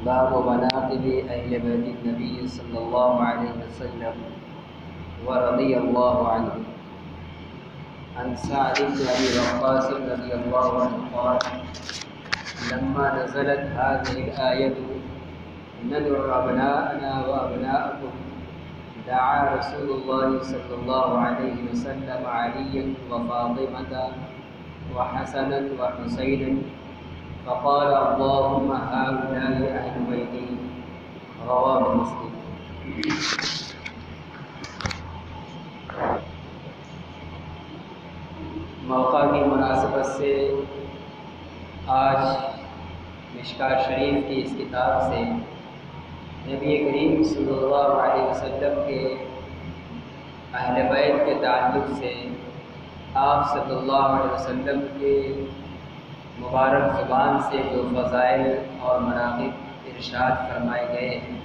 باب مناقب اہل بیت النبی صلی اللہ علیہ وسلم ورضی اللہ عنہ عن سعد بن ابی وقاص رضی اللہ عنہ قال لما نزلت هذه الآية ندعو أبناءنا وأبناءكم دعا رسول الله صلى الله عليه وسلم عليا وفاطمة وحسنا وحسينا فقال اللهم هؤلاء أهل بيتي رواه مسلم۔ موقع کی مناسبت سے آج مشکو شریف کی اس کتاب سے نبی کریم صلی اللہ علیہ وسلم کے اہل بیت کے تعلق سے آپ صلی اللہ علیہ وسلم کے مبارک زبان سے جو فضائل اور مناقب ارشاد فرمائے گئے ہیں،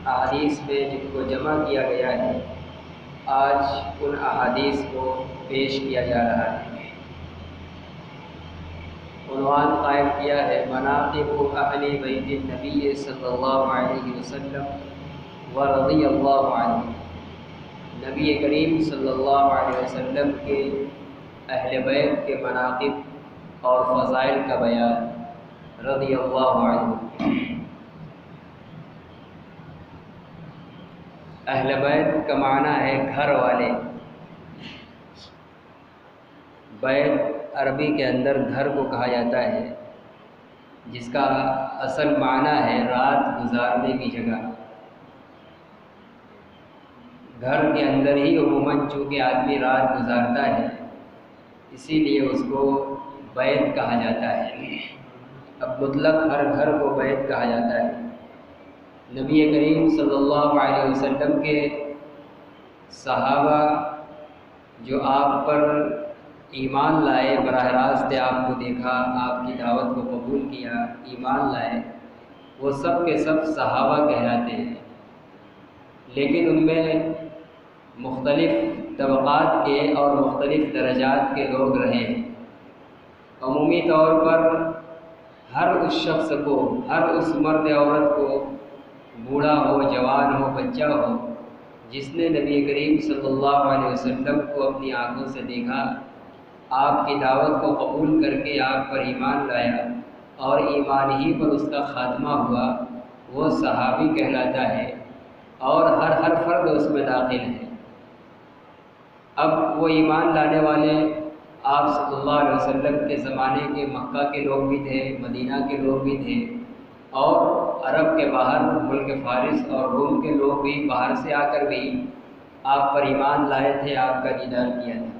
احادیث میں جن کو جمع کیا گیا ہے، آج ان احادیث کو پیش کیا جا رہا ہے۔ عنوان قائم کیا ہے مناقب اہل بیت النبی صلی اللہ علیہ وسلم ورضی اللہ عنہ، نبی کریم صلی اللہ علیہ وسلم کے اہل بیت کے مناقب اور فضائل کا بیان، رضی اللہ عنہ۔ اہل بیت کا معنی ہے گھر والے۔ بیت عربی کے اندر گھر کو کہا جاتا ہے، جس کا اصل معنی ہے رات گزارنے کی جگہ۔ گھر کے اندر ہی عموماً چونکہ آدمی رات گزارتا ہے، اسی لیے اس کو بیت کہا جاتا ہے۔ اب مطلق ہر گھر کو بیت کہا جاتا ہے۔ نبی کریم صلی اللہ علیہ وسلم کے صحابہ جو آپ پر ایمان لائے، براہ راست آپ کو دیکھا، آپ کی دعوت کو قبول کیا، ایمان لائے، وہ سب کے سب صحابہ کہلاتے ہیں۔ لیکن ان میں مختلف طبقات کے اور مختلف درجات کے لوگ رہے ہیں۔ عمومی طور پر ہر اس شخص کو، ہر اس مرد عورت کو، بوڑھا ہو، جوان ہو، بچہ ہو، جس نے نبی کریم صلی اللہ علیہ وسلم کو اپنی آنکھوں سے دیکھا، آپ کی دعوت کو قبول کر کے آپ پر ایمان لایا اور ایمان ہی پر اس کا خاتمہ ہوا، وہ صحابی کہلاتا ہے، اور ہر فرد اس میں داخل ہے۔ اب وہ ایمان لانے والے آپ صلی اللہ علیہ وسلم کے زمانے کے مکہ کے لوگ بھی تھے، مدینہ کے لوگ بھی تھے، اور عرب کے باہر ملک فارس اور روم کے لوگ بھی باہر سے آ کر بھی آپ پر ایمان لائے تھے، آپ کا دیدار کیا تھا۔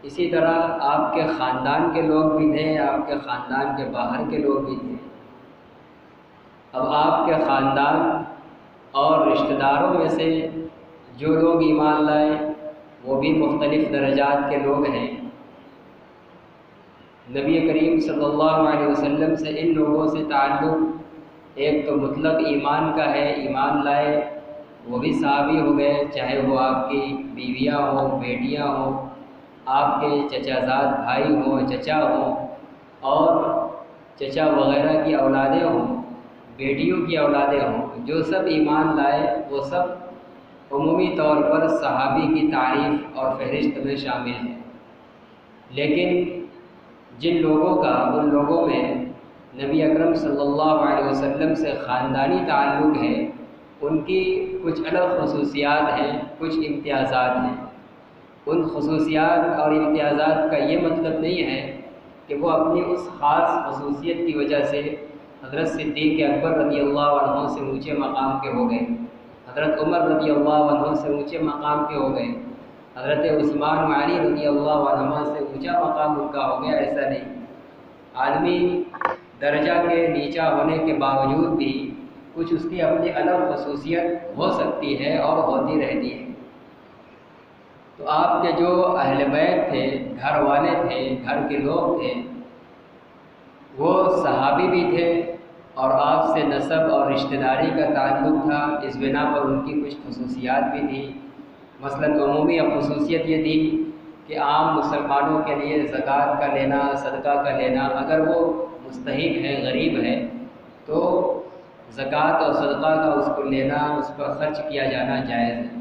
اسی طرح آپ کے خاندان کے لوگ بھی تھے، آپ کے خاندان کے باہر کے لوگ بھی تھے۔ اب آپ کے خاندان اور رشتہ داروں میں سے جو لوگ ایمان لائے وہ بھی مختلف درجات کے لوگ ہیں۔ نبی کریم صلی اللہ علیہ وسلم سے ان لوگوں سے تعلق ایک تو مطلق ایمان کا ہے، ایمان لائے وہ بھی صحابی ہو گئے، چاہے وہ آپ کی بیویاں ہوں، بیٹیاں ہوں، آپ کے چچا زاد بھائی ہوں، چچا ہوں، اور چچا وغیرہ کی اولادیں ہوں، بیٹیوں کی اولادیں ہوں، جو سب ایمان لائے وہ سب عمومی طور پر صحابی کی تعریف اور فہرست میں شامل ہیں۔ لیکن جن لوگوں کا ان لوگوں میں نبی اکرم صلی اللہ علیہ وسلم سے خاندانی تعلق ہے، ان کی کچھ الگ خصوصیات ہیں، کچھ امتیازات ہیں۔ ان خصوصیات اور امتیازات کا یہ مطلب نہیں ہے کہ وہ اپنی اس خاص خصوصیت کی وجہ سے حضرت صدیق اکبر رضی اللہ عنہ سے اونچے مقام کے ہو گئے، حضرت عمر رضی اللہ عنہ سے اونچے مقام کے ہو گئے، حضرت عثمان و علی رضی اللہ عنہ سے اونچا مقام ان کا ہو گیا، ایسا نہیں۔ آدمی درجہ کے نیچا ہونے کے باوجود بھی کچھ اس کی اپنی الگ خصوصیت ہو سکتی ہے اور ہوتی رہتی ہے۔ تو آپ کے جو اہل بیت تھے، گھر والے تھے، گھر کے لوگ تھے، وہ صحابی بھی تھے اور آپ سے نسب اور رشتہ داری کا تعلق تھا، اس بنا پر ان کی کچھ خصوصیات بھی تھیں۔ مثلاً عمومی خصوصیت یہ تھی کہ عام مسلمانوں کے لیے زکوٰۃ کا لینا، صدقہ کا لینا، اگر وہ مستحق ہے، غریب ہے، تو زکوٰۃ اور صدقہ کا اس کو لینا، اس پر خرچ کیا جانا جائز ہے۔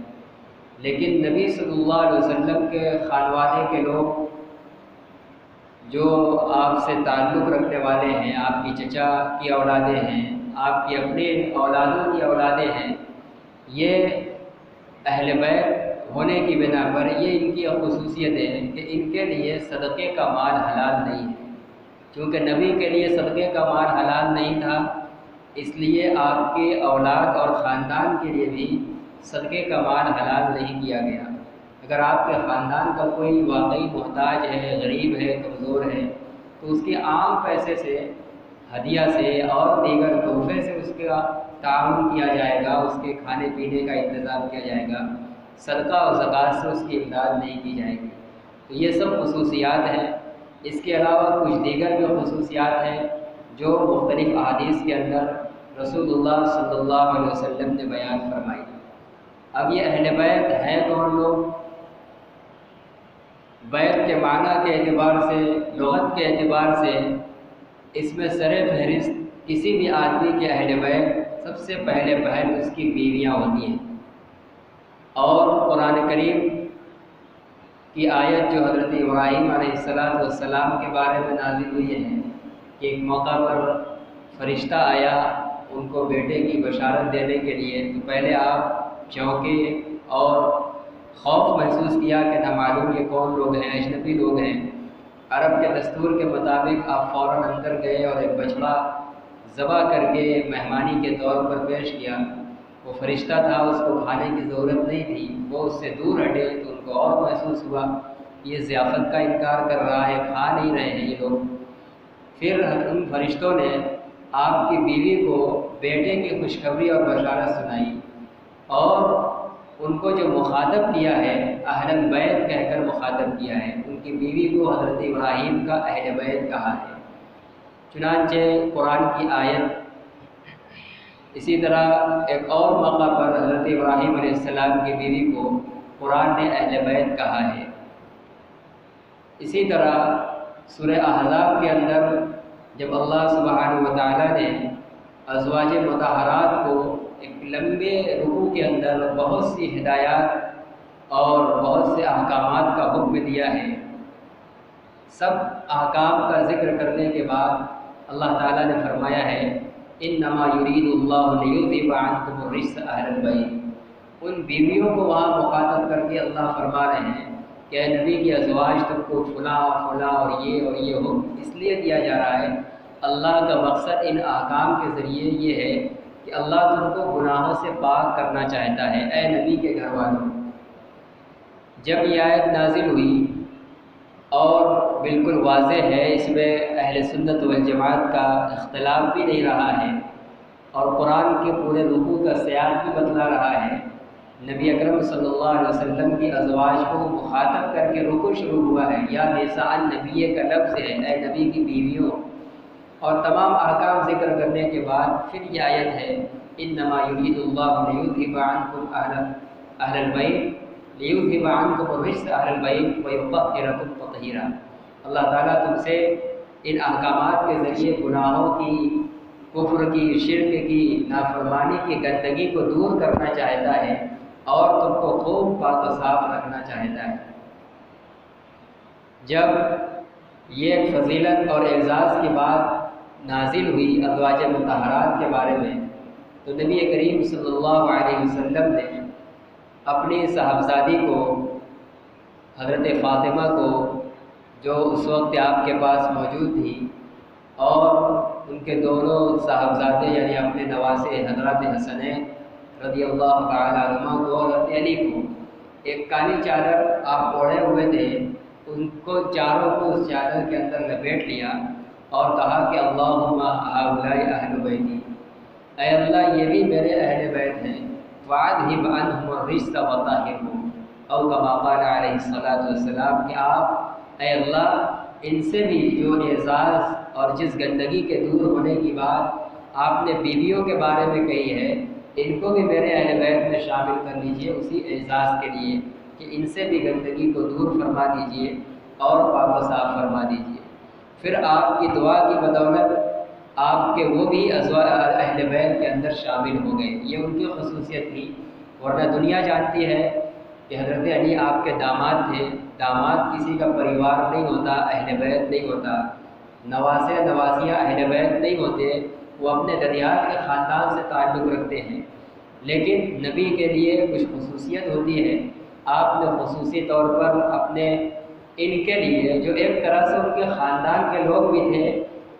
لیکن نبی صلی اللہ علیہ وسلم کے خانوادے کے لوگ جو آپ سے تعلق رکھنے والے ہیں، آپ کی چچا کی اولادیں ہیں، آپ کی اپنے اولادوں کی اولادیں ہیں، یہ اہل بیت ہونے کی بنا پر یہ ان کی خصوصیت ہے کہ ان کے لیے صدقے کا مال حلال نہیں ہے۔ چونکہ نبی کے لیے صدقے کا مال حلال نہیں تھا، اس لیے آپ کے اولاد اور خاندان کے لیے بھی صدقے کا مال حلال نہیں کیا گیا۔ اگر آپ کے خاندان کا کوئی واقعی محتاج ہے، غریب ہے، کمزور ہے، تو اس کے عام پیسے سے، ہدیہ سے اور دیگر تحفے سے اس کا تعاون کیا جائے گا، اس کے کھانے پینے کا انتظام کیا جائے گا، صدقہ اور زکوٰۃ سے اس کی امداد نہیں کی جائے گی۔ تو یہ سب خصوصیات ہیں۔ اس کے علاوہ کچھ دیگر بھی خصوصیات ہیں جو مختلف احادیث کے اندر رسول اللہ صلی اللہ علیہ وسلم نے بیان فرمائی۔ اب یہ اہل بیت ہیں کون لوگ؟ بیت کے معنی کے اعتبار سے، لغت کے اعتبار سے اس میں سر فہرست کسی بھی آدمی کے اہل بیت سب سے پہلے پہل اس کی بیویاں ہوتی ہیں۔ اور قرآن کریم کی آیت جو حضرت ابراہیم علیہ السلام کے بارے میں نازل ہوئی ہے کہ ایک موقع پر فرشتہ آیا ان کو بیٹے کی بشارت دینے کے لیے، تو پہلے آپ چونکے اور خوف محسوس کیا کہ نہ معلوم یہ کون لوگ ہیں، اجنبی لوگ ہیں۔ عرب کے دستور کے مطابق آپ فوراً اندر گئے اور ایک بچڑا ذبح کر کے مہمانی کے طور پر پیش کیا۔ وہ فرشتہ تھا، اس کو کھانے کی ضرورت نہیں تھی، وہ اس سے دور ہٹے تو ان کو اور محسوس ہوا یہ ضیافت کا انکار کر رہا ہے، کھا نہیں رہے ہیں یہ لوگ۔ پھر ان فرشتوں نے آپ کی بیوی کو بیٹے کی خوشخبری اور بشارت سنائی، اور ان کو جو مخاطب کیا ہے اہل بیت کہہ کر مخاطب کیا ہے، ان کی بیوی کو حضرت ابراہیم کا اہل بیت کہا ہے۔ چنانچہ قرآن کی آیت، اسی طرح ایک اور موقع پر حضرت ابراہیم علیہ السلام کی بیوی کو قرآن نے اہل بیت کہا ہے۔ اسی طرح سورہ احزاب کے اندر جب اللہ سبحانہ وتعالیٰ نے ازواج مطہرات کو ایک لمبے رکوع کے اندر بہت سی ہدایات اور بہت سے احکامات کا حکم دیا ہے، سب احکام کا ذکر کرنے کے بعد اللہ تعالیٰ نے فرمایا ہے انما یرید اللہ لیذھب عنکم الرجس اہل البیت۔ ان بیویوں کو وہاں مخاطب کر کے اللہ فرما رہے ہیں کہ اے نبی کی ازواج تم کو فلاں فلاں اور یہ حکم اس لیے دیا جا رہا ہے۔ اللہ کا مقصد ان احکام کے ذریعے یہ ہے کہ اللہ تم کو گناہوں سے پاک کرنا چاہتا ہے۔ اے نبی کے گھر والوں، جب یہ آیت نازل ہوئی اور بالکل واضح ہے، اس میں اہل سنت والجماعت کا اختلاف بھی نہیں رہا ہے اور قرآن کے پورے رکوع کا سیاق بھی بتلا رہا ہے، نبی اکرم صلی اللہ علیہ وسلم کی ازواج کو مخاطب کر کے رکوع شروع ہوا ہے، یا نساء النبی کا لفظ ہے، اے نبی کی بیویوں، اور تمام احکام ذکر کرنے کے بعد پھر یہ آیت ہے انما یرید اللہ لیذھب عنکم اہل البیت لیذھب عنکم الرجس اہل البیت ویطہرکم تطہیرا۔ اللہ تعالیٰ تم سے ان احکامات کے ذریعے گناہوں کی، کفر کی، شرک کی، نافرمانی کی گندگی کو دور کرنا چاہتا ہے اور تم کو خوب پاک و صاف رکھنا چاہتا ہے۔ جب یہ فضیلت اور اعزاز کی بات نازل ہوئی ازواج مطہرات کے بارے میں، تو نبی کریم صلی اللہ علیہ وسلم نے اپنی صاحبزادی کو، حضرت فاطمہ کو، جو اس وقت آپ کے پاس موجود تھی، اور ان کے دونوں صاحبزادے یعنی اپنے نواسے حضرت حسنین رضی اللہ تعالیٰ عنہما کو اور حضرت علی کو ایک کالی چادر آپ اوڑھے ہوئے تھے، ان کو چاروں کو اس چادر کے اندر لپیٹ لیا اور کہا کہ اللہم ہؤلاء اہل بیتی، اے اللہ یہ بھی میرے اہل بیت ہیں، فاذھب عنہم الرجس وطہرھم، او کما قال علیہ الصلوۃ والسلام، کہ آپ اے اللہ ان سے بھی جو اعزاز اور جس گندگی کے دور ہونے کی بات آپ نے بیویوں کے بارے میں کہی ہے، ان کو بھی میرے اہل بیت میں شامل کر لیجئے اسی اعزاز کے لیے کہ ان سے بھی گندگی کو دور فرما دیجئے اور پاک و صاف فرما دیجئے۔ پھر آپ کی دعا کی بدولت آپ کے وہ بھی اہل بیت کے اندر شامل ہو گئے. یہ ان کی خصوصیت تھی. ورنہ دنیا جانتی ہے کہ حضرت علی آپ کے داماد تھے. داماد کسی کا پریوار نہیں ہوتا، اہل بیت نہیں ہوتا. نواسے نواسیاں اہل بیت نہیں ہوتے، وہ اپنے ددیات کے خاندان سے تعلق رکھتے ہیں. لیکن نبی کے لیے کچھ خصوصیت ہوتی ہے. آپ نے خصوصی طور پر اپنے ان کے لیے، جو ایک طرح سے ان کے خاندان کے لوگ بھی تھے،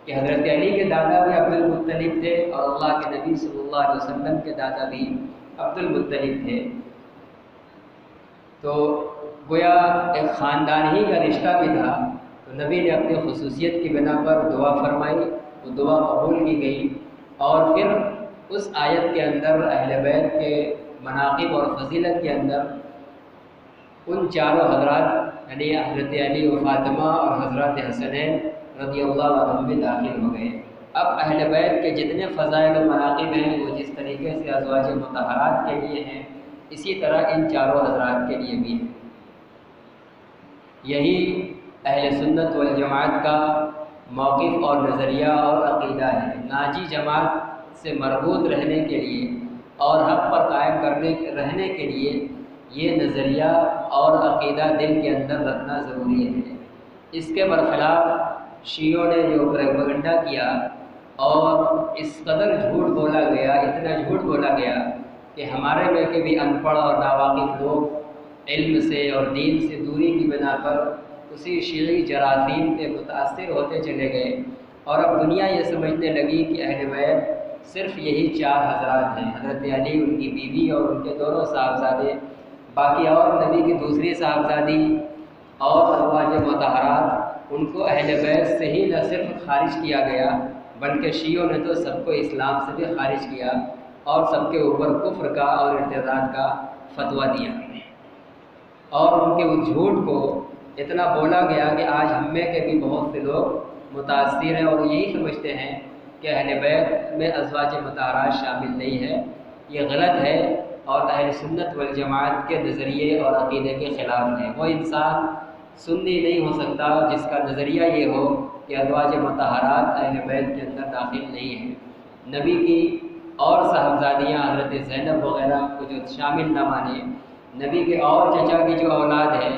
کہ حضرت علی کے دادا بھی عبد المطلب تھے اور اللہ کے نبی صلی اللہ علیہ وسلم کے دادا بھی عبد المطلب تھے. تو گویا ایک خاندان ہی کا رشتہ بھی تھا. تو نبی نے اپنی خصوصیت کی بنا پر دعا فرمائی، وہ دعا قبول کی گئی. اور پھر اس آیت کے اندر اہل بیت کے مناقب اور فضیلت کے اندر ان چاروں حضرات یعنی حضرت علی و فاطمہ اور حضرت حسنین رضی اللہ عنہ بھی داخل ہو گئے. اب اہل بیت کے جتنے فضائل و مناقب ہیں وہ جس طریقے سے ازواج مطہرات کے لیے ہیں، اسی طرح ان چاروں حضرات کے لیے بھی ہیں. یہی اہل سنت والجماعت کا موقف اور نظریہ اور عقیدہ ہے. ناجی جماعت سے مربوط رہنے کے لیے اور حق پر قائم رہنے کے لیے یہ نظریہ اور عقیدہ دل کے اندر رکھنا ضروری ہے. اس کے برخلاف شیعوں نے جو پروپیگنڈا کیا اور اس قدر جھوٹ بولا گیا، اتنا جھوٹ بولا گیا کہ ہمارے میں کے بھی ان پڑھ اور ناواقف لوگ علم سے اور دین سے دوری کی بنا پر اسی شیعی جراثیم کے متاثر ہوتے چلے گئے. اور اب دنیا یہ سمجھنے لگی کہ اہل بیت صرف یہی چار حضرات ہیں، حضرت علی، ان کی بیوی اور ان کے دونوں صاحبزادے. باقی اور نبی کی دوسری صاحبزادی اور ازواج مطہرات، ان کو اہل بیت سے ہی نہ صرف خارج کیا گیا بلکہ شیعوں نے تو سب کو اسلام سے بھی خارج کیا اور سب کے اوپر کفر کا اور ارتداد کا فتویٰ دیا. اور ان کے اس جھوٹ کو اتنا بولا گیا کہ آج ہم میں کے بھی بہت سے لوگ متاثر ہیں اور یہی سمجھتے ہیں کہ اہل بیت میں ازواج مطہرات شامل نہیں ہے. یہ غلط ہے اور اہل سنت والجماعت کے نظریے اور عقیدے کے خلاف ہے. وہ انسان سنی نہیں ہو سکتا جس کا نظریہ یہ ہو کہ ازواج مطہرات اہل بیت کے اندر داخل نہیں ہیں. نبی کی اور صاحبزادیاں حضرت زینب وغیرہ کو جو شامل نہ مانے، نبی کے اور چچا کی جو اولاد ہے،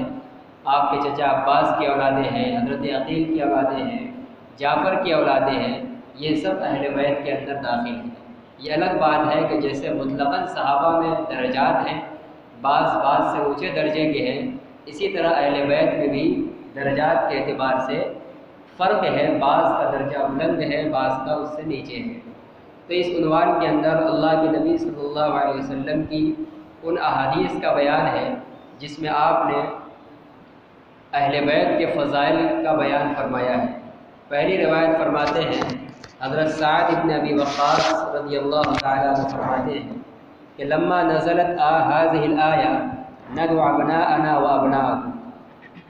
آپ کے چچا عباس کی اولادیں ہیں، حضرت عقیل کی اولادیں ہیں، جعفر کی اولادیں ہیں، یہ سب اہل بیت کے اندر داخل ہیں. یہ الگ بات ہے کہ جیسے مطلقاً صحابہ میں درجات ہیں، بعض سے اونچے درجے کے ہیں، اسی طرح اہل بیت میں بھی درجات کے اعتبار سے فرق ہے. بعض کا درجہ بلند ہے، بعض کا اس سے نیچے ہے. تو اس عنوان کے اندر اللہ کے نبی صلی اللہ علیہ وسلم کی ان احادیث کا بیان ہے جس میں آپ نے اہل بیت کے فضائل کا بیان فرمایا ہے. پہلی روایت فرماتے ہیں حضرت سعد ابن ابی وقاص رضی اللہ تعالیٰ عنہ فرماتے ہیں کہ لما نزلت هذه الآیہ ندعو ابناءنا وابناءکم.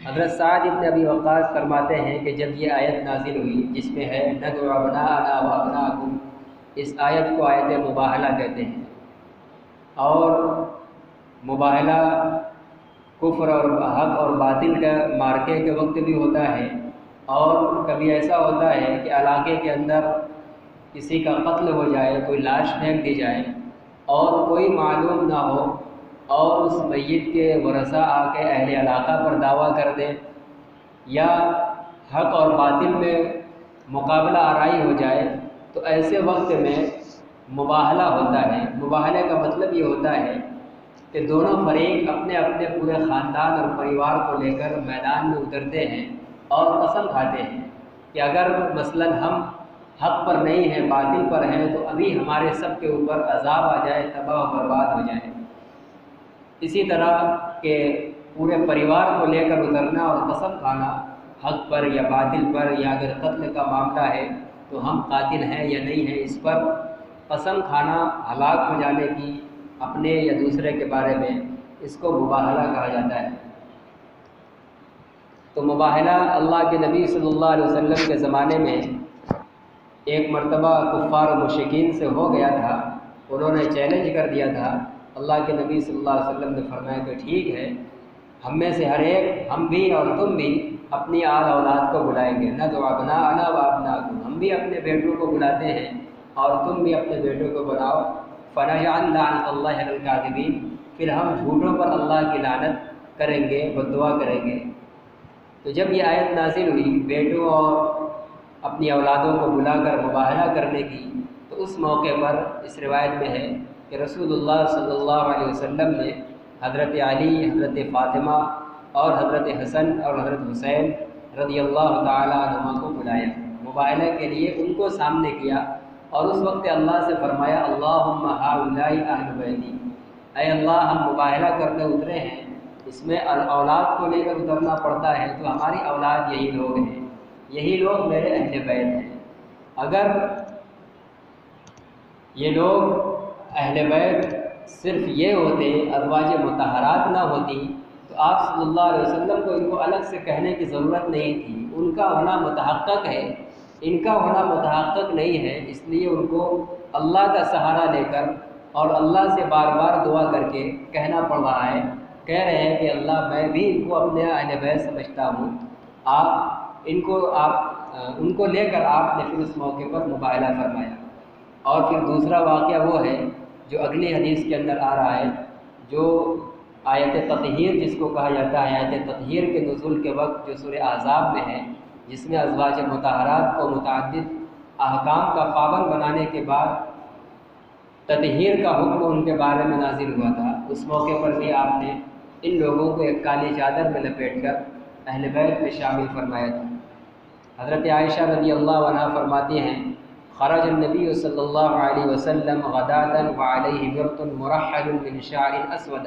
حضرت سعد ابن ابی وقاص فرماتے ہیں کہ جب یہ آیت نازل ہوئی جس میں ہے ندعو ابناءنا وابناءکم، اس آیت کو آیت مباہلہ کہتے ہیں. اور مباہلہ کفر اور حق اور باطل کا مارکے کے وقت بھی ہوتا ہے، اور کبھی ایسا ہوتا ہے کہ علاقے کے اندر کسی کا قتل ہو جائے، کوئی لاش پھینک دی جائے اور کوئی معلوم نہ ہو اور اس میت کے ورثہ آ کے اہل علاقہ پر دعویٰ کر دیں، یا حق اور باطل میں مقابلہ آرائی ہو جائے، تو ایسے وقت میں مباہلہ ہوتا ہے. مباہلے کا مطلب یہ ہوتا ہے کہ دونوں فریق اپنے اپنے پورے خاندان اور پریوار کو لے کر میدان میں اترتے ہیں اور قسم کھاتے ہیں کہ اگر مثلاً ہم حق پر نہیں ہیں، باطل پر ہیں، تو ابھی ہمارے سب کے اوپر عذاب آ جائے، تباہ و برباد ہو جائے. اسی طرح کہ پورے پریوار کو لے کر اترنا اور قسم کھانا حق پر یا باطل پر، یا اگر قتل کا معاملہ ہے تو ہم قاتل ہیں یا نہیں ہیں، اس پر قسم کھانا ہلاک ہو جانے کی اپنے یا دوسرے کے بارے میں، اس کو مباہلہ کہا جاتا ہے. تو مباہلہ اللہ کے نبی صلی اللہ علیہ وسلم کے زمانے میں ایک مرتبہ کفار و مشرکین سے ہو گیا تھا. انہوں نے چیلنج کر دیا تھا. اللہ کے نبی صلی اللہ علیہ وسلم نے فرمایا کہ ٹھیک ہے، ہم میں سے ہر ایک، ہم بھی اور تم بھی اپنی آل اولاد کو بلائیں گے، ندعو ابناءنا و ابناءکم، ہم بھی اپنے بیٹوں کو بلاتے ہیں اور تم بھی اپنے بیٹوں کو بلاؤ، فنجعل لعنت اللہ علی الکاذبین، پھر ہم جھوٹوں پر اللہ کی لعنت کریں گے، بد دعا کریں گے۔ تو جب یہ آیت نازل ہوئی بیٹوں اور اپنی اولادوں کو بلا کر مباہلہ کرنے کی، تو اس موقع پر اس روایت میں ہے کہ رسول اللہ صلی اللہ علیہ وسلم نے حضرت علی، حضرت فاطمہ اور حضرت حسن اور حضرت حسین رضی اللہ تعالیٰ عنہما کو بلایا مباہلہ کے لیے، ان کو سامنے کیا اور اس وقت اللہ سے فرمایا اللہم ہؤلاء اہل بیتی، اے اللہ ہم مباہلہ کرنے اترے ہیں، اس میں اولاد کو لے کر اترنا پڑتا ہے، تو ہماری اولاد یہی لوگ ہیں، یہی لوگ میرے اہل بیت ہیں۔ اگر یہ لوگ اہل بیت صرف یہ ہوتے، ازواج مطہرات نہ ہوتی، تو آپ صلی اللہ علیہ وسلم کو ان کو الگ سے کہنے کی ضرورت نہیں تھی، ان کا ہونا متحقق ہے، ان کا ہونا متحقق نہیں ہے، اس لیے ان کو اللہ کا سہارا لے کر اور اللہ سے بار بار دعا کر کے کہنا پڑ رہا ہے، کہہ رہے ہیں کہ اللہ میں بھی ان کو اپنے اہل بیت سمجھتا ہوں، آپ ان کو لے کر آپ نے پھر اس موقع پر مباہلہ فرمایا۔ اور پھر دوسرا واقعہ وہ ہے جو اگلی حدیث کے اندر آ رہا ہے، جو آیت تطہیر جس کو کہا جاتا ہے، آیت تطہیر کے نزول کے وقت جو سورہ احزاب میں ہے، جس میں ازواج مطہرات کو متعدد احکام کا پابند بنانے کے بعد تطہیر کا حکم ان کے بارے میں نازل ہوا تھا، اس موقع پر بھی آپ نے ان لوگوں کو ایک کالی چادر میں لپیٹ کر اہل بیت میں شامل فرمایا تھا۔ حضرت عائشہ رضی اللہ عنہا فرماتی ہیں خرج النبی صلی اللہ علیہ وسلم غداۃ وعلیہ برط مرحل من شعر اسود،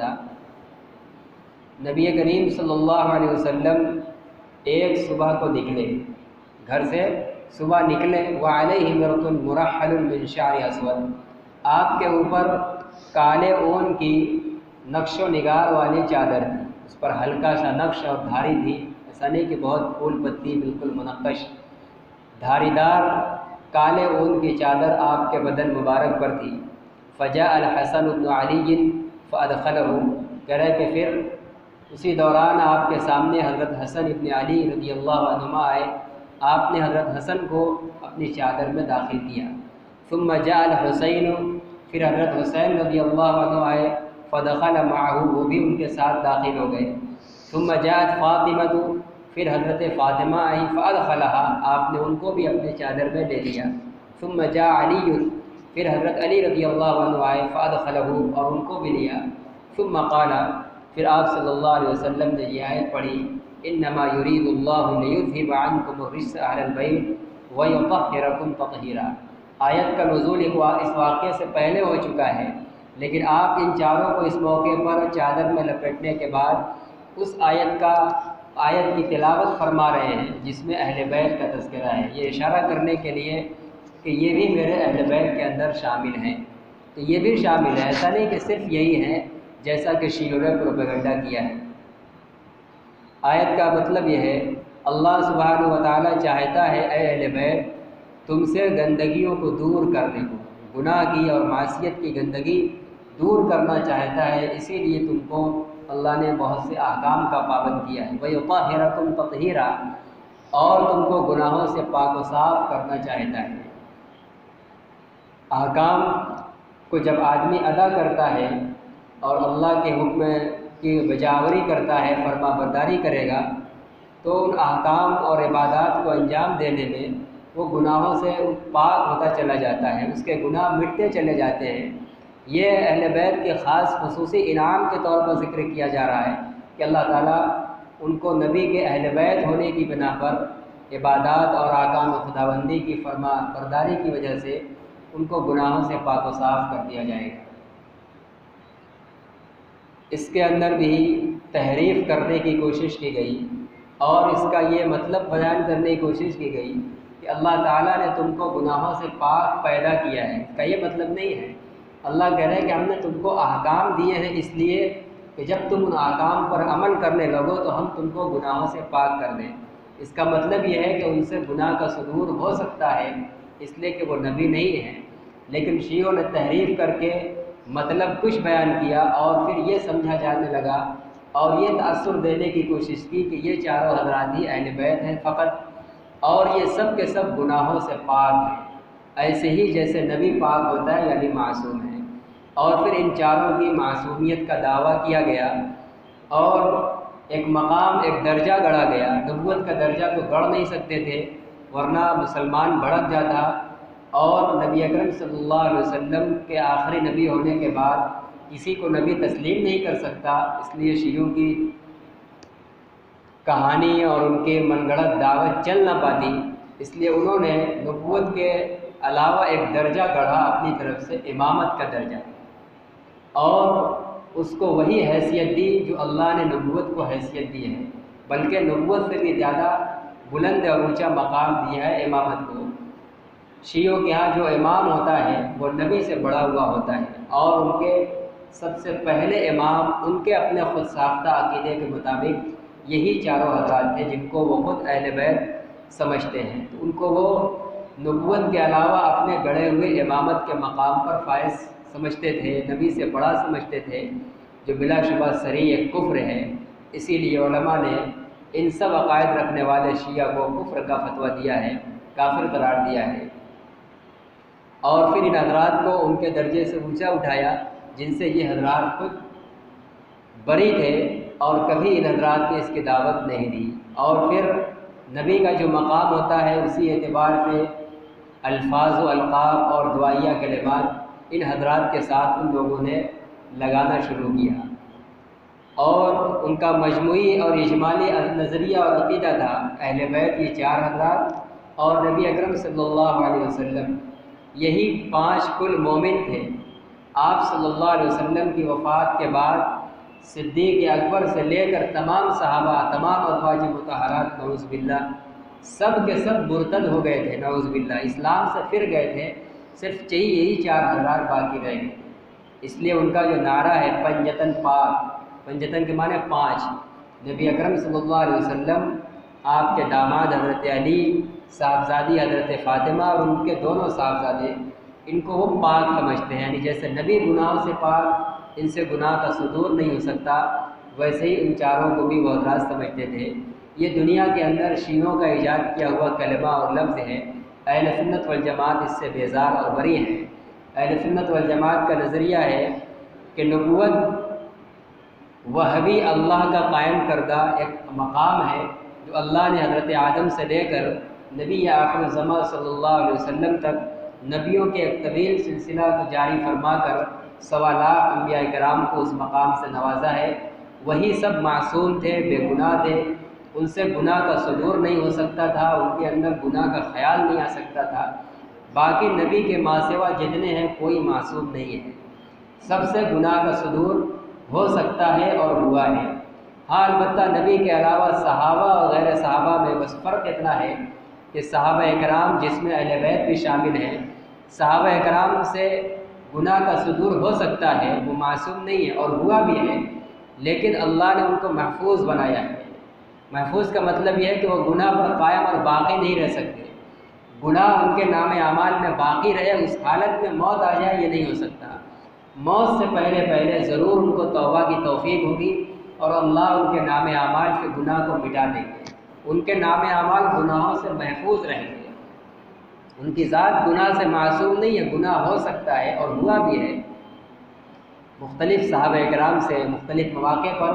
نبی کریم صلی اللہ علیہ وسلم ایک صبح کو نکلے، گھر سے صبح نکلے، وعلیہ برط مرحل من شعر اسود، آپ کے اوپر کالے اون کی نقش و نگار والی چادر تھی، اس پر ہلکا سا نقش اور دھاری تھی، ایسا نہیں کہ بہت پھول پتی بالکل منقش، دھاری دار کالے اون کی چادر آپ کے بدن مبارک پر تھی۔ فجاء الحسن بن علی فادخلہ، کہہ رہے کہ پھر اسی دوران آپ کے سامنے حضرت حسن ابن علی رضی اللہ عنہما آئے، آپ نے حضرت حسن کو اپنی چادر میں داخل کیا۔ ثم جاء الحسین، پھر حضرت حسین رضی اللہ عنہ آئے، فدخل معه، وہ بھی ان کے ساتھ داخل ہو گئے۔ ثم جاءت فاطمہ، پھر حضرت فاطمہ آئی، فادخلها، آپ نے ان کو بھی اپنے چادر میں لے لیا۔ ثم جاء علی، پھر حضرت علی رضی اللہ عنہ آئے، فادخلہ، اور ان کو بھی لیا۔ ثم قال، پھر آپ صلی اللہ علیہ وسلم نے یہ آیت پڑھی انما یرید اللہ لیذھب عنکم الرجس اہل البیت ویطہرکم تطہیرا۔ آیت کا نزول اس واقعے سے پہلے ہو چکا ہے، لیکن آپ ان چاروں کو اس موقع پر چادر میں لپیٹنے کے بعد اس آیت کی تلاوت فرما رہے ہیں جس میں اہل بیت کا تذکرہ ہے، یہ اشارہ کرنے کے لیے کہ یہ بھی میرے اہل بیت کے اندر شامل ہیں۔ تو یہ بھی شامل ہے، ایسا نہیں کہ صرف یہی ہے جیسا کہ شیعوں نے پروپیگنڈا کیا ہے۔ آیت کا مطلب یہ ہے اللہ سبحانہ و تعالیٰ چاہتا ہے اے اہل بیت تم سے گندگیوں کو دور کرنے کو، گناہ کی اور معصیت کی گندگی دور کرنا چاہتا ہے، اسی لیے تم کو اللہ نے بہت سے احکام کا پابند کیا ہے۔ وَيُطَهِّرَكُمْ تَطْهِيرًا، اور تم کو گناہوں سے پاک و صاف کرنا چاہتا ہے۔ احکام کو جب آدمی ادا کرتا ہے اور اللہ کے حکم کی بجاوری کرتا ہے، فرما برداری کرے گا، تو ان احکام اور عبادات کو انجام دینے میں وہ گناہوں سے پاک ہوتا چلا جاتا ہے، اس کے گناہ مٹتے چلے جاتے ہیں۔ یہ اہل بیت کے خاص خصوصی انعام کے طور پر ذکر کیا جا رہا ہے کہ اللہ تعالیٰ ان کو نبی کے اہل بیت ہونے کی بنا پر عبادات اور احکام خداوندی کی فرما برداری کی وجہ سے ان کو گناہوں سے پاک و صاف کر دیا جائے گا۔ اس کے اندر بھی تحریف کرنے کی کوشش کی گئی اور اس کا یہ مطلب بیان کرنے کی کوشش کی گئی کہ اللہ تعالیٰ نے تم کو گناہوں سے پاک پیدا کیا ہے، اس کا یہ مطلب نہیں ہے۔ اللہ کہہ رہے ہیں کہ ہم نے تم کو احکام دیے ہیں اس لیے کہ جب تم ان احکام پر عمل کرنے لگو تو ہم تم کو گناہوں سے پاک کر دیں۔ اس کا مطلب یہ ہے کہ ان سے گناہ کا صدور ہو سکتا ہے اس لیے کہ وہ نبی نہیں ہیں، لیکن شیعوں نے تحریف کر کے مطلب کچھ بیان کیا اور پھر یہ سمجھا جانے لگا اور یہ تأثر دینے کی کوشش کی کہ یہ چاروں حضرات ہی اہل بیت ہیں فقط، اور یہ سب کے سب گناہوں سے پاک ہیں، ایسے ہی جیسے نبی پاک ہوتا ہے یعنی معصوم ہے۔ اور پھر ان چاروں کی معصومیت کا دعویٰ کیا گیا اور ایک مقام، ایک درجہ گڑھا گیا۔ نبوت کا درجہ تو گڑھ نہیں سکتے تھے ورنہ مسلمان بھڑک جاتا، اور نبی اکرم صلی اللہ علیہ وسلم کے آخری نبی ہونے کے بعد کسی کو نبی تسلیم نہیں کر سکتا، اس لیے شیعوں کی کہانی اور ان کے من گھڑت دعوت چل نہ پاتی، اس لیے انہوں نے نبوت کے علاوہ ایک درجہ گڑھا اپنی طرف سے، امامت کا درجہ، اور اس کو وہی حیثیت دی جو اللہ نے نبوت کو حیثیت دی ہے، بلکہ نبوت سے بھی زیادہ بلند اور اونچا مقام دیا ہے امامت کو۔ شیعوں کے ہاں جو امام ہوتا ہے وہ نبی سے بڑا ہوا ہوتا ہے، اور ان کے سب سے پہلے امام ان کے اپنے خود ساختہ عقیدے کے مطابق یہی چاروں حضرات تھے جن کو وہ خود اہل بیت سمجھتے ہیں، تو ان کو وہ نبوت کے علاوہ اپنے گڑھے ہوئے امامت کے مقام پر فائز سمجھتے تھے، نبی سے بڑا سمجھتے تھے، جو بلا شبہ صریح ایک کفر ہے۔ اسی لیے علماء نے ان سب عقائد رکھنے والے شیعہ کو کفر کا فتویٰ دیا ہے، کافر قرار دیا ہے، اور پھر ان حضرات کو ان کے درجے سے اونچا اٹھایا جن سے یہ حضرات خود بری تھے، اور کبھی ان حضرات نے اس کی دعوت نہیں دی۔ اور پھر نبی کا جو مقام ہوتا ہے اسی اعتبار سے الفاظ و القاب اور دعائیہ کلمات ان حضرات کے ساتھ ان لوگوں نے لگانا شروع کیا، اور ان کا مجموعی اور اجمالی نظریہ اور عقیدہ تھا اہل بیت یہ چار حضرات اور نبی اکرم صلی اللہ علیہ وسلم، یہی 5 کل مومن تھے۔ آپ صلی اللہ علیہ وسلم کی وفات کے بعد صدیق اکبر سے لے کر تمام صحابہ، تمام ازواج مطہرات نعوذ باللہ سب کے سب مرتد ہو گئے تھے، نعوذ باللہ اسلام سے پھر گئے تھے، صرف یہی 4 حضرات باقی رہ گئے۔ اس لیے ان کا جو نعرہ ہے پنجتن پاک، پنجتن کے معنی 5، نبی اکرم صلی اللہ علیہ وسلم، آپ کے داماد حضرت علی، صاحبزادی حضرت فاطمہ اور ان کے دونوں صاحبزادے، ان کو وہ پاک سمجھتے ہیں، یعنی جیسے نبی گناہوں سے پاک، ان سے گناہ کا صدور نہیں ہو سکتا، ویسے ہی ان چاروں کو بھی وہ حضرات سمجھتے تھے۔ یہ دنیا کے اندر شیعوں کا ایجاد کیا ہوا کلمہ اور لفظ ہے، اہل سنت والجماعت اس سے بیزار اور بری ہے۔ اہل سنت والجماعت کا نظریہ ہے کہ نبوت وہبی اللہ کا قائم کردہ ایک مقام ہے جو اللہ نے حضرت آدم سے لے کر نبی آخر الزماں صلی اللہ علیہ وسلم تک نبیوں کے ایک طویل سلسلہ کو جاری فرما کر 1.25 لاکھ انبیاء کرام کو اس مقام سے نوازا ہے۔ وہی سب معصوم تھے، بے گناہ تھے، ان سے گناہ کا صدور نہیں ہو سکتا تھا، ان کے اندر گناہ کا خیال نہیں آ سکتا تھا۔ باقی نبی کے ماں سوا جتنے ہیں کوئی معصوم نہیں ہے، سب سے گناہ کا صدور ہو سکتا ہے اور ہوا ہے۔ ہاں البتہ نبی کے علاوہ صحابہ اور غیر صحابہ میں بس فرق اتنا ہے کہ صحابہ اکرام جس میں اہل بیت بھی شامل ہیں، صحابہ اکرام سے گناہ کا صدور ہو سکتا ہے، وہ معصوم نہیں ہے اور ہوا بھی ہے، لیکن اللہ نے ان کو محفوظ بنایا ہے۔ محفوظ کا مطلب یہ ہے کہ وہ گناہ پر قائم اور باقی نہیں رہ سکتے، گناہ ان کے نام اعمال میں باقی رہے، اس حالت میں موت آ جائے یہ نہیں ہو سکتا۔ موت سے پہلے ضرور ان کو توبہ کی توفیق ہوگی اور اللہ ان کے نام اعمال سے گناہ کو مٹا دیں گے، ان کے نام اعمال گناہوں سے محفوظ رہیں گے۔ ان کی ذات گناہ سے معصوم نہیں ہے، گناہ ہو سکتا ہے اور ہوا بھی ہے۔ مختلف صحابہ اکرام سے مختلف مواقع پر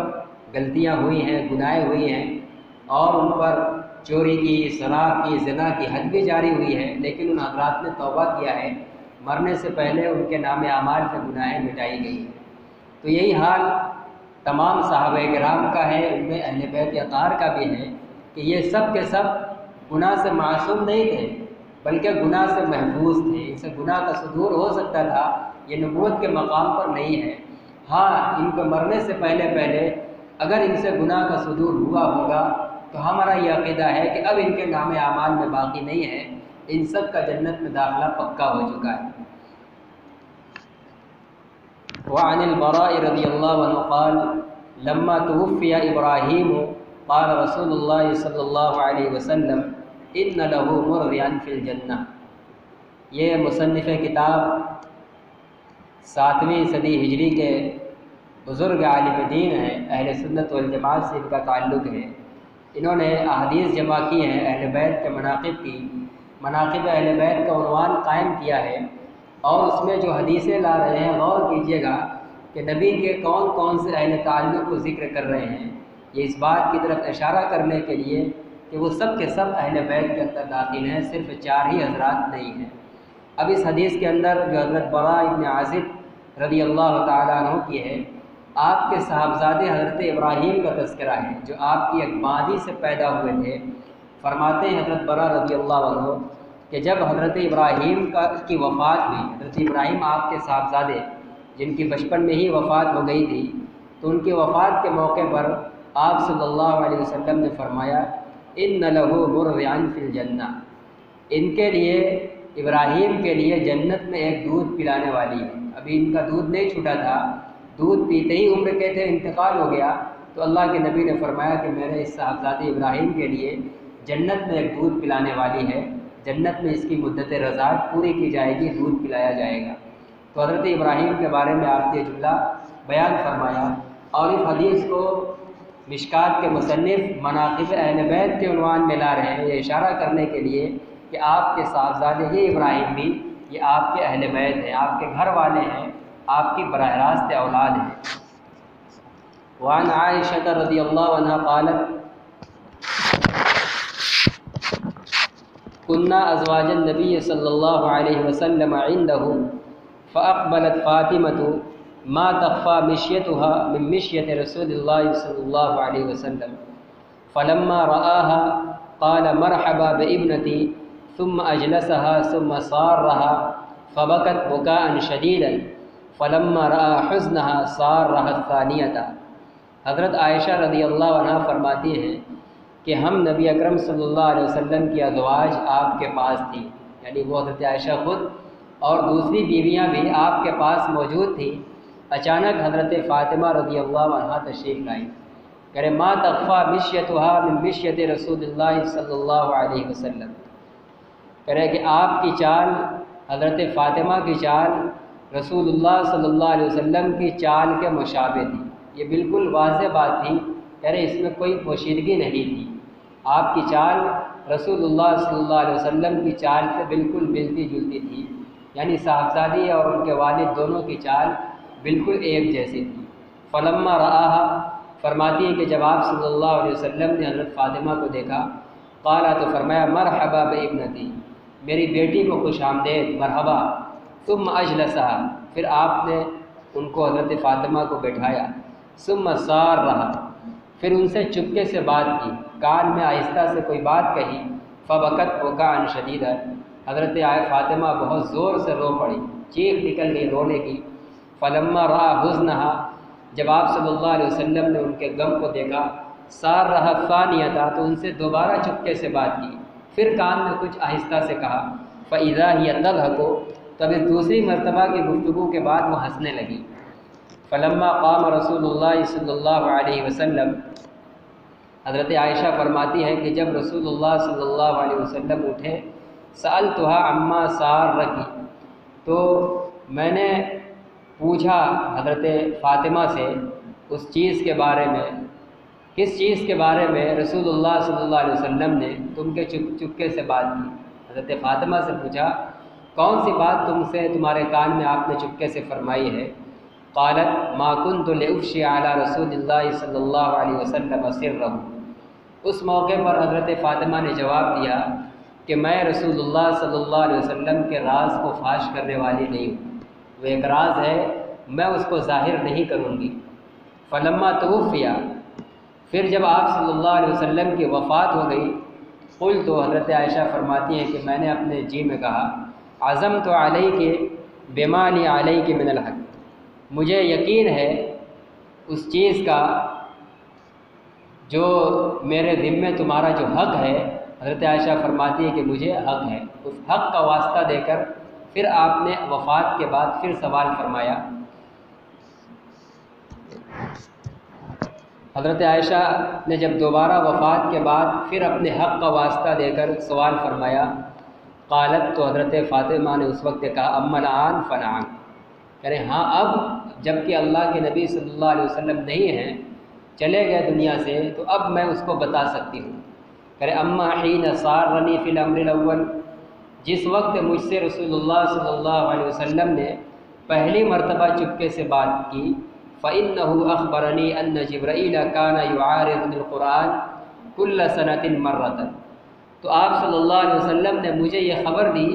غلطیاں ہوئی ہیں، گناہیں ہوئی ہیں، اور ان پر چوری کی، شراب کی، زنا کی حد بھی جاری ہوئی ہے، لیکن ان حضرات نے توبہ کیا ہے، مرنے سے پہلے ان کے نام اعمال سے گناہیں مٹائی گئی ہیں۔ تو یہی حال تمام صحابہ کرام کا ہے، ان میں اہل بیت اطہار کا بھی ہے کہ یہ سب کے سب گناہ سے معصوم نہیں تھے بلکہ گناہ سے محفوظ تھے، ان سے گناہ کا صدور ہو سکتا تھا، یہ نبوت کے مقام پر نہیں ہے۔ ہاں ان کو مرنے سے پہلے اگر ان سے گناہ کا صدور ہوا ہوگا تو ہمارا یہ عقیدہ ہے کہ اب ان کے نام اعمال میں باقی نہیں ہے، ان سب کا جنت میں داخلہ پکا ہو چکا ہے۔ وعن البراء رضی اللہ عنہ قال لما توفی ابراہیم قال رسول اللہ صلی اللہ علیہ وسلم ان له مرضعا فی الجنہ۔ یہ مصنف کتاب 7ویں صدی ہجری کے بزرگ عالم دین ہیں، اہل سنت والجماعت سے ان کا تعلق ہے۔ انہوں نے احادیث جمع کی ہیں اہل بیت کے مناقب کی، مناقب اہل بیت کا عنوان قائم کیا ہے، اور اس میں جو حدیثیں لا رہے ہیں غور کیجئے گا کہ نبی کے کون کون سے اہل تعلق کو ذکر کر رہے ہیں۔ یہ اس بات کی طرف اشارہ کرنے کے لیے کہ وہ سب کے سب اہل بیت کے اندر داخل ہیں، صرف 4 ہی حضرات نہیں ہیں۔ اب اس حدیث کے اندر جو حضرت براء ابن عازب رضی اللہ تعالیٰ عنہ کی ہے، آپ کے صاحبزادے حضرت ابراہیم کا تذکرہ ہے جو آپ کی ایک مادی سے پیدا ہوئے تھے۔ فرماتے ہیں حضرت براء رضی اللہ عنہ کہ جب حضرت ابراہیم کی وفات ہوئی، حضرت ابراہیم آپ کے صاحبزادے جن کی بچپن میں ہی وفات ہو گئی تھی، تو ان کی وفات کے موقع پر آپ صلی اللہ علیہ وسلم نے فرمایا ان لہو مرضعن فی الجنہ، ان کے لیے، ابراہیم کے لیے جنت میں ایک دودھ پلانے والی ہے۔ ابھی ان کا دودھ نہیں چھوٹا تھا، دودھ پیتے ہی عمر کے تھے انتقال ہو گیا، تو اللہ کے نبی نے فرمایا کہ میرے اس صاحبزادے ابراہیم کے لیے جنت میں ایک دودھ پلانے والی ہے، جنت میں اس کی مدت رضاعت پوری کی جائے گی، دودھ پلایا جائے گا۔ تو حضرت ابراہیم کے بارے میں آپ نے جملہ بیان فرمایا، اور اس حدیث کو مشکات کے مصنف مناقب اہل بیت کے عنوان میں لا رہے ہیں، یہ اشارہ کرنے کے لیے کہ آپ کے صاحبزادے یہ ابراہیم بھی یہ آپ کے اہل بیت ہیں، آپ کے گھر والے ہیں، آپ کی براہ راست اولاد ہیں۔ وعن عائشہ رضی اللہ عنہ قالت كنا ازواج النبی صلی اللہ علیہ وسلم عنده فاقبلت فاطمة ما تخفى مشيتها من مشية رسول الله صلی اللہ علیہ وسلم فلما رآها قال مرحبا بابنتي ثم اجلسها ثم صارها فبكت بكاء شديدا فلما رأى حزنها صارها الثانية۔ حضرت عائشہ رضی اللہ عنہ فرماتی ہیں کہ ہم نبی اکرم صلی اللہ علیہ وسلم کی ازواج آپ کے پاس تھیں، یعنی وہ حضرت عائشہ خود اور دوسری بیویاں بھی آپ کے پاس موجود تھیں۔ اچانک حضرت فاطمہ رضی اللہ عنہ تشریف لائیں، کہ ما تخفى مشيتها من مشية رسول اللہ صلی اللہ علیہ وسلم، کرے کہ آپ کی چال، حضرت فاطمہ کی چال رسول اللہ صلی اللہ علیہ وسلم کی چال کے مشابہ تھی۔ یہ بالکل واضح بات تھی، کہ اس میں کوئی پوشیدگی نہیں تھی، آپ کی چال رسول اللہ صلی اللہ علیہ وسلم کی چال سے بالکل ملتی جلتی تھی، یعنی صاحبزادی اور ان کے والد دونوں کی چال بالکل ایک جیسی تھی۔ فلما رآها فرماتی ہے کہ جب آپ صلی اللہ علیہ وسلم نے حضرت فاطمہ کو دیکھا، قالا تو فرمایا مرحبا بابنتی، میری بیٹی کو خوش آمدید، مرحبا۔ ثم اجلسها، پھر آپ نے ان کو حضرت فاطمہ کو بٹھایا، ثم صارها، پھر ان سے چپکے سے بات کی، کان میں آہستہ سے کوئی بات کہی، فبکت بکاء شدیدا، حضرت فاطمہ بہت زور سے رو پڑی، چیخ نکل گئی رونے کی۔ فلما رأى حزنها، جب آپ صلی اللہ علیہ وسلم نے ان کے غم کو دیکھا، صارها الثانیہ، تو ان سے دوبارہ چپکے سے بات کی، پھر کان میں کچھ آہستہ سے کہا، فإذا هي تضحك، تب اس دوسری مرتبہ کی گفتگو کے بعد وہ ہنسنے لگی۔ فلما قام رسول اللہ صلی اللہ علیہ وسلم، حضرت عائشہ فرماتی ہیں کہ جب رسول اللہ صلی اللہ علیہ وسلم اٹھے، سألتها عما سارکی، تو میں نے پوچھا حضرت فاطمہ سے اس چیز کے بارے میں، کس چیز کے بارے میں رسول اللہ صلی اللہ علیہ وسلم نے تم کے چپکے سے بات کی۔ حضرت فاطمہ سے پوچھا کون سی بات تم سے تمہارے کان میں آپ نے چپکے سے فرمائی ہے؟ قالت ما كنت لأفشي على رسول اللہ صلی اللہ علیہ وسلم سرہ، اس موقع پر حضرت فاطمہ نے جواب دیا کہ میں رسول اللہ صلی اللہ علیہ وسلم کے راز کو فاش کرنے والی نہیں ہوں، وہ ایک راز ہے، میں اس کو ظاہر نہیں کروں گی۔ فلما توفی، پھر جب آپ صلی اللہ علیہ وسلم کی وفات ہو گئی، قلت، تو حضرت عائشہ فرماتی ہیں کہ میں نے اپنے جی میں کہا، عزمت علیک بما لی علیک من الحق، مجھے یقین ہے اس چیز کا جو میرے ذمے تمہارا جو حق ہے۔ حضرت عائشہ فرماتی ہے کہ مجھے حق ہے، اس حق کا واسطہ دے کر پھر آپ نے وفات کے بعد پھر سوال فرمایا۔ حضرت عائشہ نے جب دوبارہ وفات کے بعد پھر اپنے حق کا واسطہ دے کر سوال فرمایا، قالت، تو حضرت فاطمہ نے اس وقت کہا، اما الآن فنعم، کہہ رہے ہاں اب جب کہ اللہ کے نبی صلی اللہ علیہ وسلم نہیں ہیں، چلے گئے دنیا سے، تو اب میں اس کو بتا سکتی ہوں۔ کہہ رہے اما حین سارنی فی الامر الاول، جس وقت مجھ سے رسول اللہ صلی اللہ علیہ وسلم نے پہلی مرتبہ چپکے سے بات کی، فإنه أخبرني أن جبرائیل كان يعارض القرآن كل سنة مرة، تو آپ صلی اللہ علیہ وسلم نے مجھے یہ خبر دی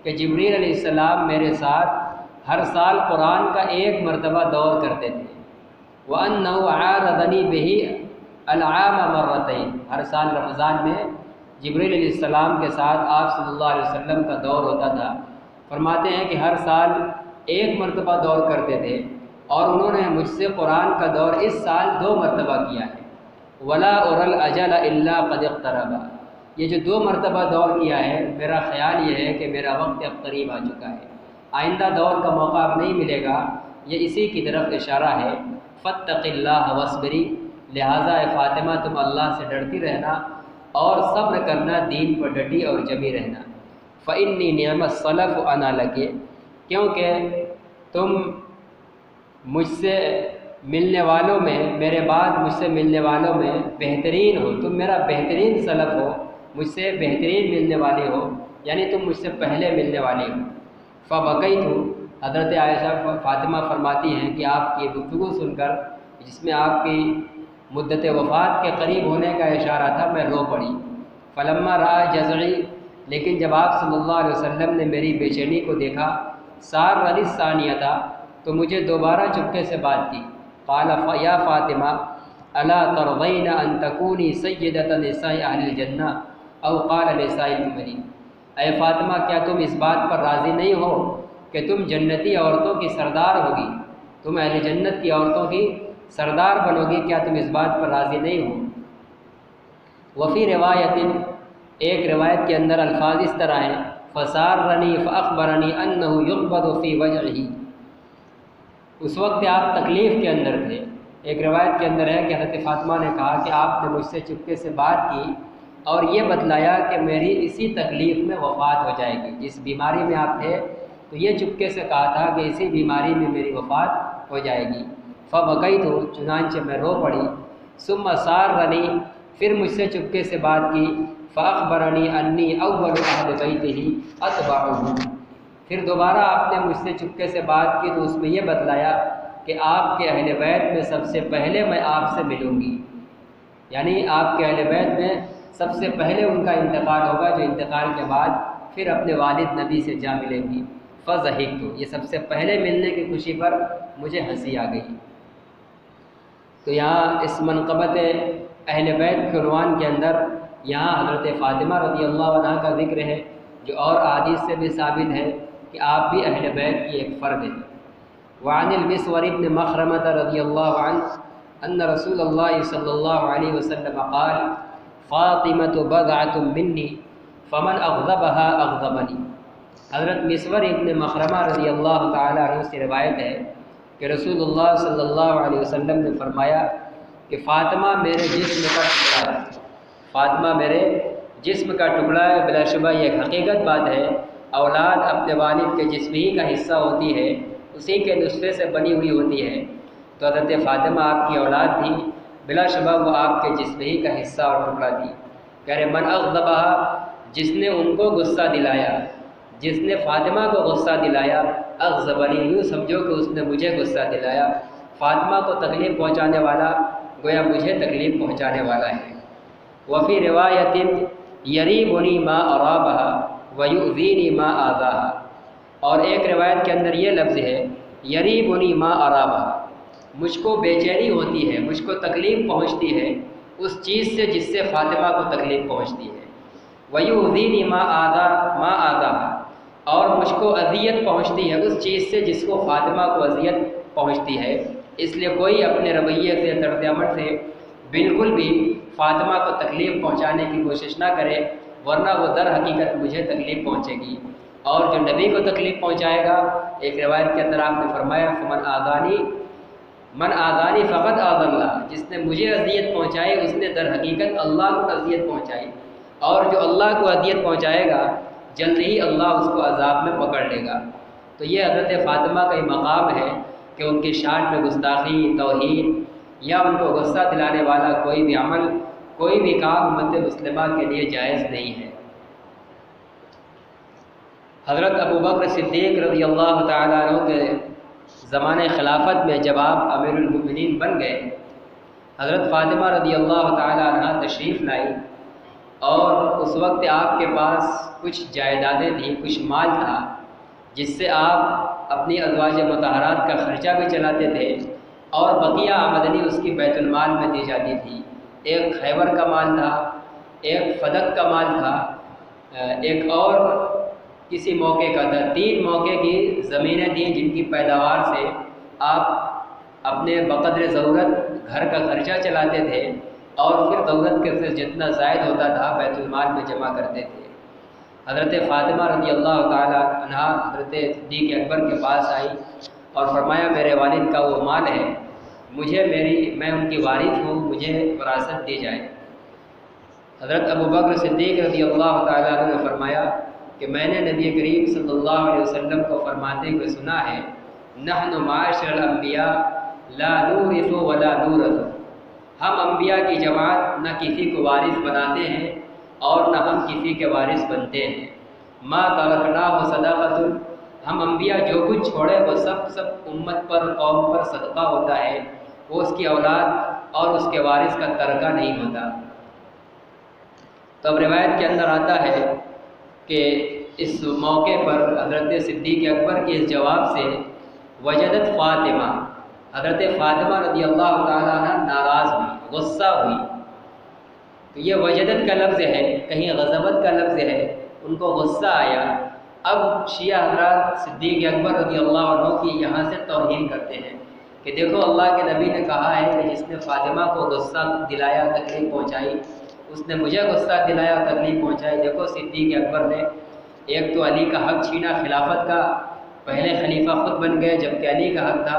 کہ جبریل علیہ السلام میرے ساتھ ہر سال قرآن کا ایک مرتبہ دور کرتے تھے، وأنه عارضني به العام مرتين، ہر سال رمضان میں جبریل علیہ السلام کے ساتھ آپ صلی اللہ علیہ وسلم کا دور ہوتا تھا۔ فرماتے ہیں کہ ہر سال ایک مرتبہ دور کرتے تھے، اور انہوں نے مجھ سے قرآن کا دور اس سال 2 مرتبہ کیا ہے۔ ولا أرى الأجل إلا قد اقترب، یہ جو 2 مرتبہ دور کیا ہے، میرا خیال یہ ہے کہ میرا وقت اب قریب آ چکا ہے، آئندہ دور کا موقع اب نہیں ملے گا، یہ اسی کی طرف اشارہ ہے۔ فاتق اللہ واصبری، لہٰذا اے فاطمہ تم اللہ سے ڈرتی رہنا اور صبر کرنا، دین پر ڈٹی اور جمی رہنا۔ فإنی نعم السلف انا لک، کیونکہ تم مجھ سے ملنے والوں میں، میرے بعد مجھ سے ملنے والوں میں بہترین ہو، تم میرا بہترین سلف ہو، مجھ سے بہترین ملنے والے ہو، یعنی تم مجھ سے پہلے ملنے والے ہو۔ فبکیت، حضرت عائشہ فاطمہ فرماتی ہیں کہ آپ کی گفتگو سن کر، جس میں آپ کی مدت وفات کے قریب ہونے کا اشارہ تھا، میں رو پڑی۔ فلما رأى جزعی، لیکن جب آپ صلی اللہ علیہ وسلم نے میری بے چینی کو دیکھا، سارنی الثانیہ تھا، تو مجھے دوبارہ چپکے سے بات کی۔ قال یا فاطمہ الا ترضین ان تکونی سیدۃ نساء اہل الجنہ او قال نساء المؤمنین، اے فاطمہ کیا تم اس بات پر راضی نہیں ہو کہ تم جنتی عورتوں کی سردار ہوگی، تم اہل جنت کی عورتوں کی سردار بنو گی، کیا تم اس بات پر راضی نہیں ہو؟ وفی روایت، ایک روایت کے اندر الفاظ اس طرح ہیں، فسارنی فاخبرنی انہ یقبض فی وجعہ، اس وقت آپ تکلیف کے اندر تھے۔ ایک روایت کے اندر ہے کہ حضرت فاطمہ نے کہا کہ آپ نے مجھ سے چپکے سے بات کی اور یہ بتلایا کہ میری اسی تکلیف میں وفات ہو جائے گی، جس بیماری میں آپ تھے تو یہ چپکے سے کہا تھا کہ اسی بیماری میں میری وفات ہو جائے گی۔ فبکیت، چنانچہ میں رو پڑی۔ ثم سارنی، پھر مجھ سے چپکے سے بات کی۔ فاخبرنی انی اول اہل بیتہ اتبعہ، پھر دوبارہ آپ نے مجھ سے چپکے سے بات کی تو اس میں یہ بتلایا کہ آپ کے اہل بیت میں سب سے پہلے میں آپ سے ملوں گی، یعنی آپ کے اہل بیت میں سب سے پہلے ان کا انتقال ہوگا، جو انتقال کے بعد پھر اپنے والد نبی سے جا ملیں گی۔ فضحکت، یہ سب سے پہلے ملنے کی خوشی پر مجھے ہنسی آ گئی۔ تو یہاں اس منقبت اہل بیت کے عنوان کے اندر یہاں حضرت فاطمہ رضی اللہ عنہ کا ذکر ہے، جو اور احادیث سے بھی ثابت ہے کہ آپ بھی اہل بیت کی ایک فرد ہیں۔ وعن المسور بن مخرمۃ رضی اللہ عنہ ان رسول اللہ صلی اللہ علیہ وسلم قال فاطمۃ بضعۃ منی فمن اغضبها اغضبنی، حضرت مسور ابن مخرمہ رضی اللہ تعالی عنہ سے روایت ہے کہ رسول اللہ صلی اللہ علیہ وسلم نے فرمایا کہ فاطمہ میرے جسم کا ٹکڑا ہے، فاطمہ میرے جسم کا ٹکڑا ہے۔ بلا شبہ یہ ایک حقیقت بات ہے، اولاد اپنے والد کے جسم ہی کا حصہ ہوتی ہے، اسی کے نطفے سے بنی ہوئی ہوتی ہے، تو حضرت فاطمہ آپ کی اولاد تھی، بلا شبہ وہ آپ کے جسم ہی کا حصہ اور ٹکڑا تھی۔ کہہ رہے من اغضبہ، جس نے ان کو غصہ دلایا، جس نے فاطمہ کو غصہ دلایا، اغضبنی، یوں سمجھو کہ اس نے مجھے غصہ دلایا۔ فاطمہ کو تکلیف پہنچانے والا گویا مجھے تکلیف پہنچانے والا ہے۔ وفی روایت یریبنی ما ارابہ ویؤذینی ما آذاہا، اور ایک روایت کے اندر یہ لفظ ہے یریبنی ما ارابہ، مجھ کو بے چینی ہوتی ہے، مجھ کو تکلیف پہنچتی ہے اس چیز سے جس سے فاطمہ کو تکلیف پہنچتی ہے۔ ویؤذینی ما آذاہا، اور مجھ کو اذیت پہنچتی ہے اس چیز سے جس کو فاطمہ کو اذیت پہنچتی ہے۔ اس لیے کوئی اپنے رویے سے، طرز عمل سے بالکل بھی فاطمہ کو تکلیف پہنچانے کی کوشش نہ کرے، ورنہ وہ در حقیقت مجھے تکلیف پہنچے گی۔ اور جو نبی کو تکلیف پہنچائے گا، ایک روایت کے اندر آپ نے فرمایا من آذانی فقط آذ اللہ، جس نے مجھے اذیت پہنچائی اس نے در حقیقت اللہ کو اذیت پہنچائی، اور جو اللہ کو اذیت پہنچائے گا جلد ہی اللہ اس کو عذاب میں پکڑ لے گا۔ تو یہ حضرت فاطمہ کا ہی مقام ہے کہ ان کی شان میں گستاخی، توہین یا ان کو غصہ دلانے والا کوئی بھی عمل، کوئی بھی کام امت مسلمہ کے لیے جائز نہیں ہے۔ حضرت ابو بکر صدیق رضی اللہ تعالیٰ عنہ کے زمانۂ خلافت میں جب آپ امیر المؤمنین بن گئے، حضرت فاطمہ رضی اللہ تعالیٰ عنہ تشریف لائی، اور اس وقت آپ کے پاس کچھ جائیدادیں تھیں، کچھ مال تھا، جس سے آپ اپنی ازواج مطہرات کا خرچہ بھی چلاتے تھے، اور بقیہ آمدنی اس کی بیت المال میں دی جاتی تھی۔ ایک خیبر کا مال تھا، ایک فدق کا مال تھا، ایک اور کسی موقع کا تھا۔ 3 موقع کی زمینیں دیں جن کی پیداوار سے آپ اپنے بقدر ضرورت گھر کا خرچہ چلاتے تھے، اور پھر ضرورت کے سے جتنا زائد ہوتا تھا بیت المال میں جمع کرتے تھے۔ حضرت فاطمہ رضی اللہ تعالیٰ عنہ حضرت صدیق اکبر کے پاس آئی اور فرمایا میرے والد کا وہ مال ہے، میں ان کی وارث ہوں، مجھے وراثت دی جائے۔ حضرت ابو بکر صدیق رضی اللہ تعالیٰ عنہ نے فرمایا کہ میں نے نبی کریم صلی اللہ علیہ وسلم کو فرماتے ہوئے سنا ہے، نحن معاشر الانبیاء لا نورث ولا نورث، ہم انبیاء کی جماعت نہ کسی کو وارث بناتے ہیں اور نہ ہم کسی کے وارث بنتے ہیں۔ ما ترکناہ صدقۃ، ہم انبیاء جو کچھ چھوڑے وہ سب امت پر، قوم پر صدقہ ہوتا ہے، وہ اس کی اولاد اور اس کے وارث کا ترکہ نہیں ہوتا۔ تو اب روایت کے اندر آتا ہے کہ اس موقع پر حضرت صدیق اکبر کے اس جواب سے وجدت فاطمہ، حضرت فاطمہ رضی اللہ تعالیٰ عنہ ناراض ہوئی، غصہ ہوئی۔ تو یہ وجدت کا لفظ ہے، کہیں غضبت کا لفظ ہے، ان کو غصہ آیا۔ اب شیعہ حضرات صدیق اکبر رضی اللہ عنہ کی یہاں سے توہین کرتے ہیں کہ دیکھو اللہ کے نبی نے کہا ہے کہ جس نے فاطمہ کو غصہ دلایا، تکلیف پہنچائی، اس نے مجھے غصہ دلایا، تکلیف پہنچائی۔ دیکھو صدیق اکبر نے ایک تو علی کا حق چھینا خلافت کا، پہلے خلیفہ خود بن گئے جبکہ علی کا حق تھا،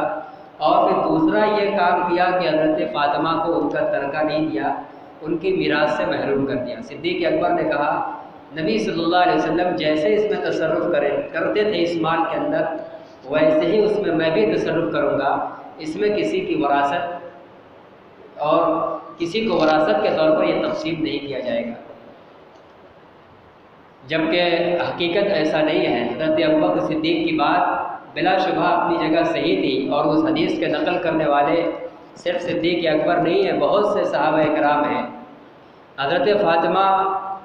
اور پھر دوسرا یہ کام کیا کہ حضرت فاطمہ کو ان کا ترکہ نہیں دیا، ان کی میراث سے محروم کر دیا۔ صدیق اکبر نے کہا نبی صلی اللہ علیہ وسلم جیسے اس میں تصرف کرتے تھے اس مال کے اندر، ویسے ہی اس میں بھی تصرف کروں گا، اس میں کسی کی وراثت اور کسی کو وراثت کے طور پر یہ تقسیم نہیں کیا جائے گا۔ جبکہ حقیقت ایسا نہیں ہے۔ حضرت ابوبکر صدیق کی بات بلا شبہ اپنی جگہ صحیح تھی، اور اس حدیث کے نقل کرنے والے صرف صدیق اکبر نہیں ہیں، بہت سے صحابہ کرام ہیں۔ حضرت فاطمہ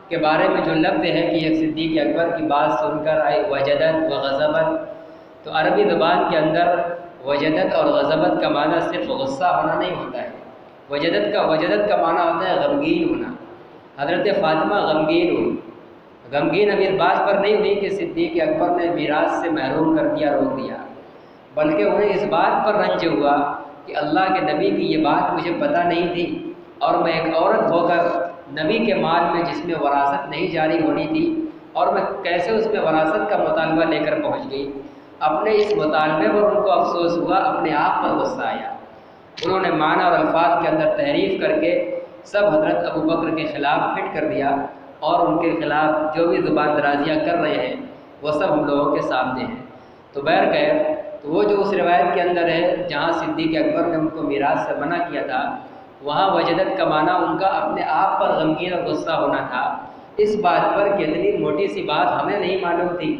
کے بارے میں جو لفظ ہے کہ ایک صدیق اکبر کی بات سن کر آئی وجدت و غضبت، تو عربی زبان کے اندر وجدت اور غضبت کا معنی صرف غصہ ہونا نہیں ہوتا ہے، وجدت کا معنی ہوتا ہے غمگین ہونا۔ حضرت فاطمہ غمگین ہوئی، غمگین اب اس بات پر نہیں ہوئی کہ صدیق اکبر نے میراث سے محروم کر دیا، روک دیا، بلکہ انہیں اس بات پر رنج ہوا کہ اللہ کے نبی کی یہ بات مجھے پتہ نہیں تھی، اور میں ایک عورت ہو کر نبی کے مال میں جس میں وراثت نہیں جاری ہونی تھی، اور میں کیسے اس میں وراثت کا مطالبہ لے کر پہنچ گئی۔ اپنے اس مطالبے پر ان کو افسوس ہوا، اپنے آپ پر غصہ آیا۔ انہوں نے معنی اور الفاظ کے اندر تحریف کر کے سب حضرت ابو بکر کے خلاف فٹ کر دیا، اور ان کے خلاف جو بھی زبان درازیاں کر رہے ہیں وہ سب ہم لوگوں کے سامنے ہیں۔ تو بہرکیف تو وہ جو اس روایت کے اندر ہے جہاں صدیق اکبر نے ان کو میراث سے منع کیا تھا، وہاں وجدت کا معنی ان کا اپنے آپ پر غمگین اور غصہ ہونا تھا، اس بات پر کہ اتنی موٹی سی بات ہمیں نہیں معلوم تھی،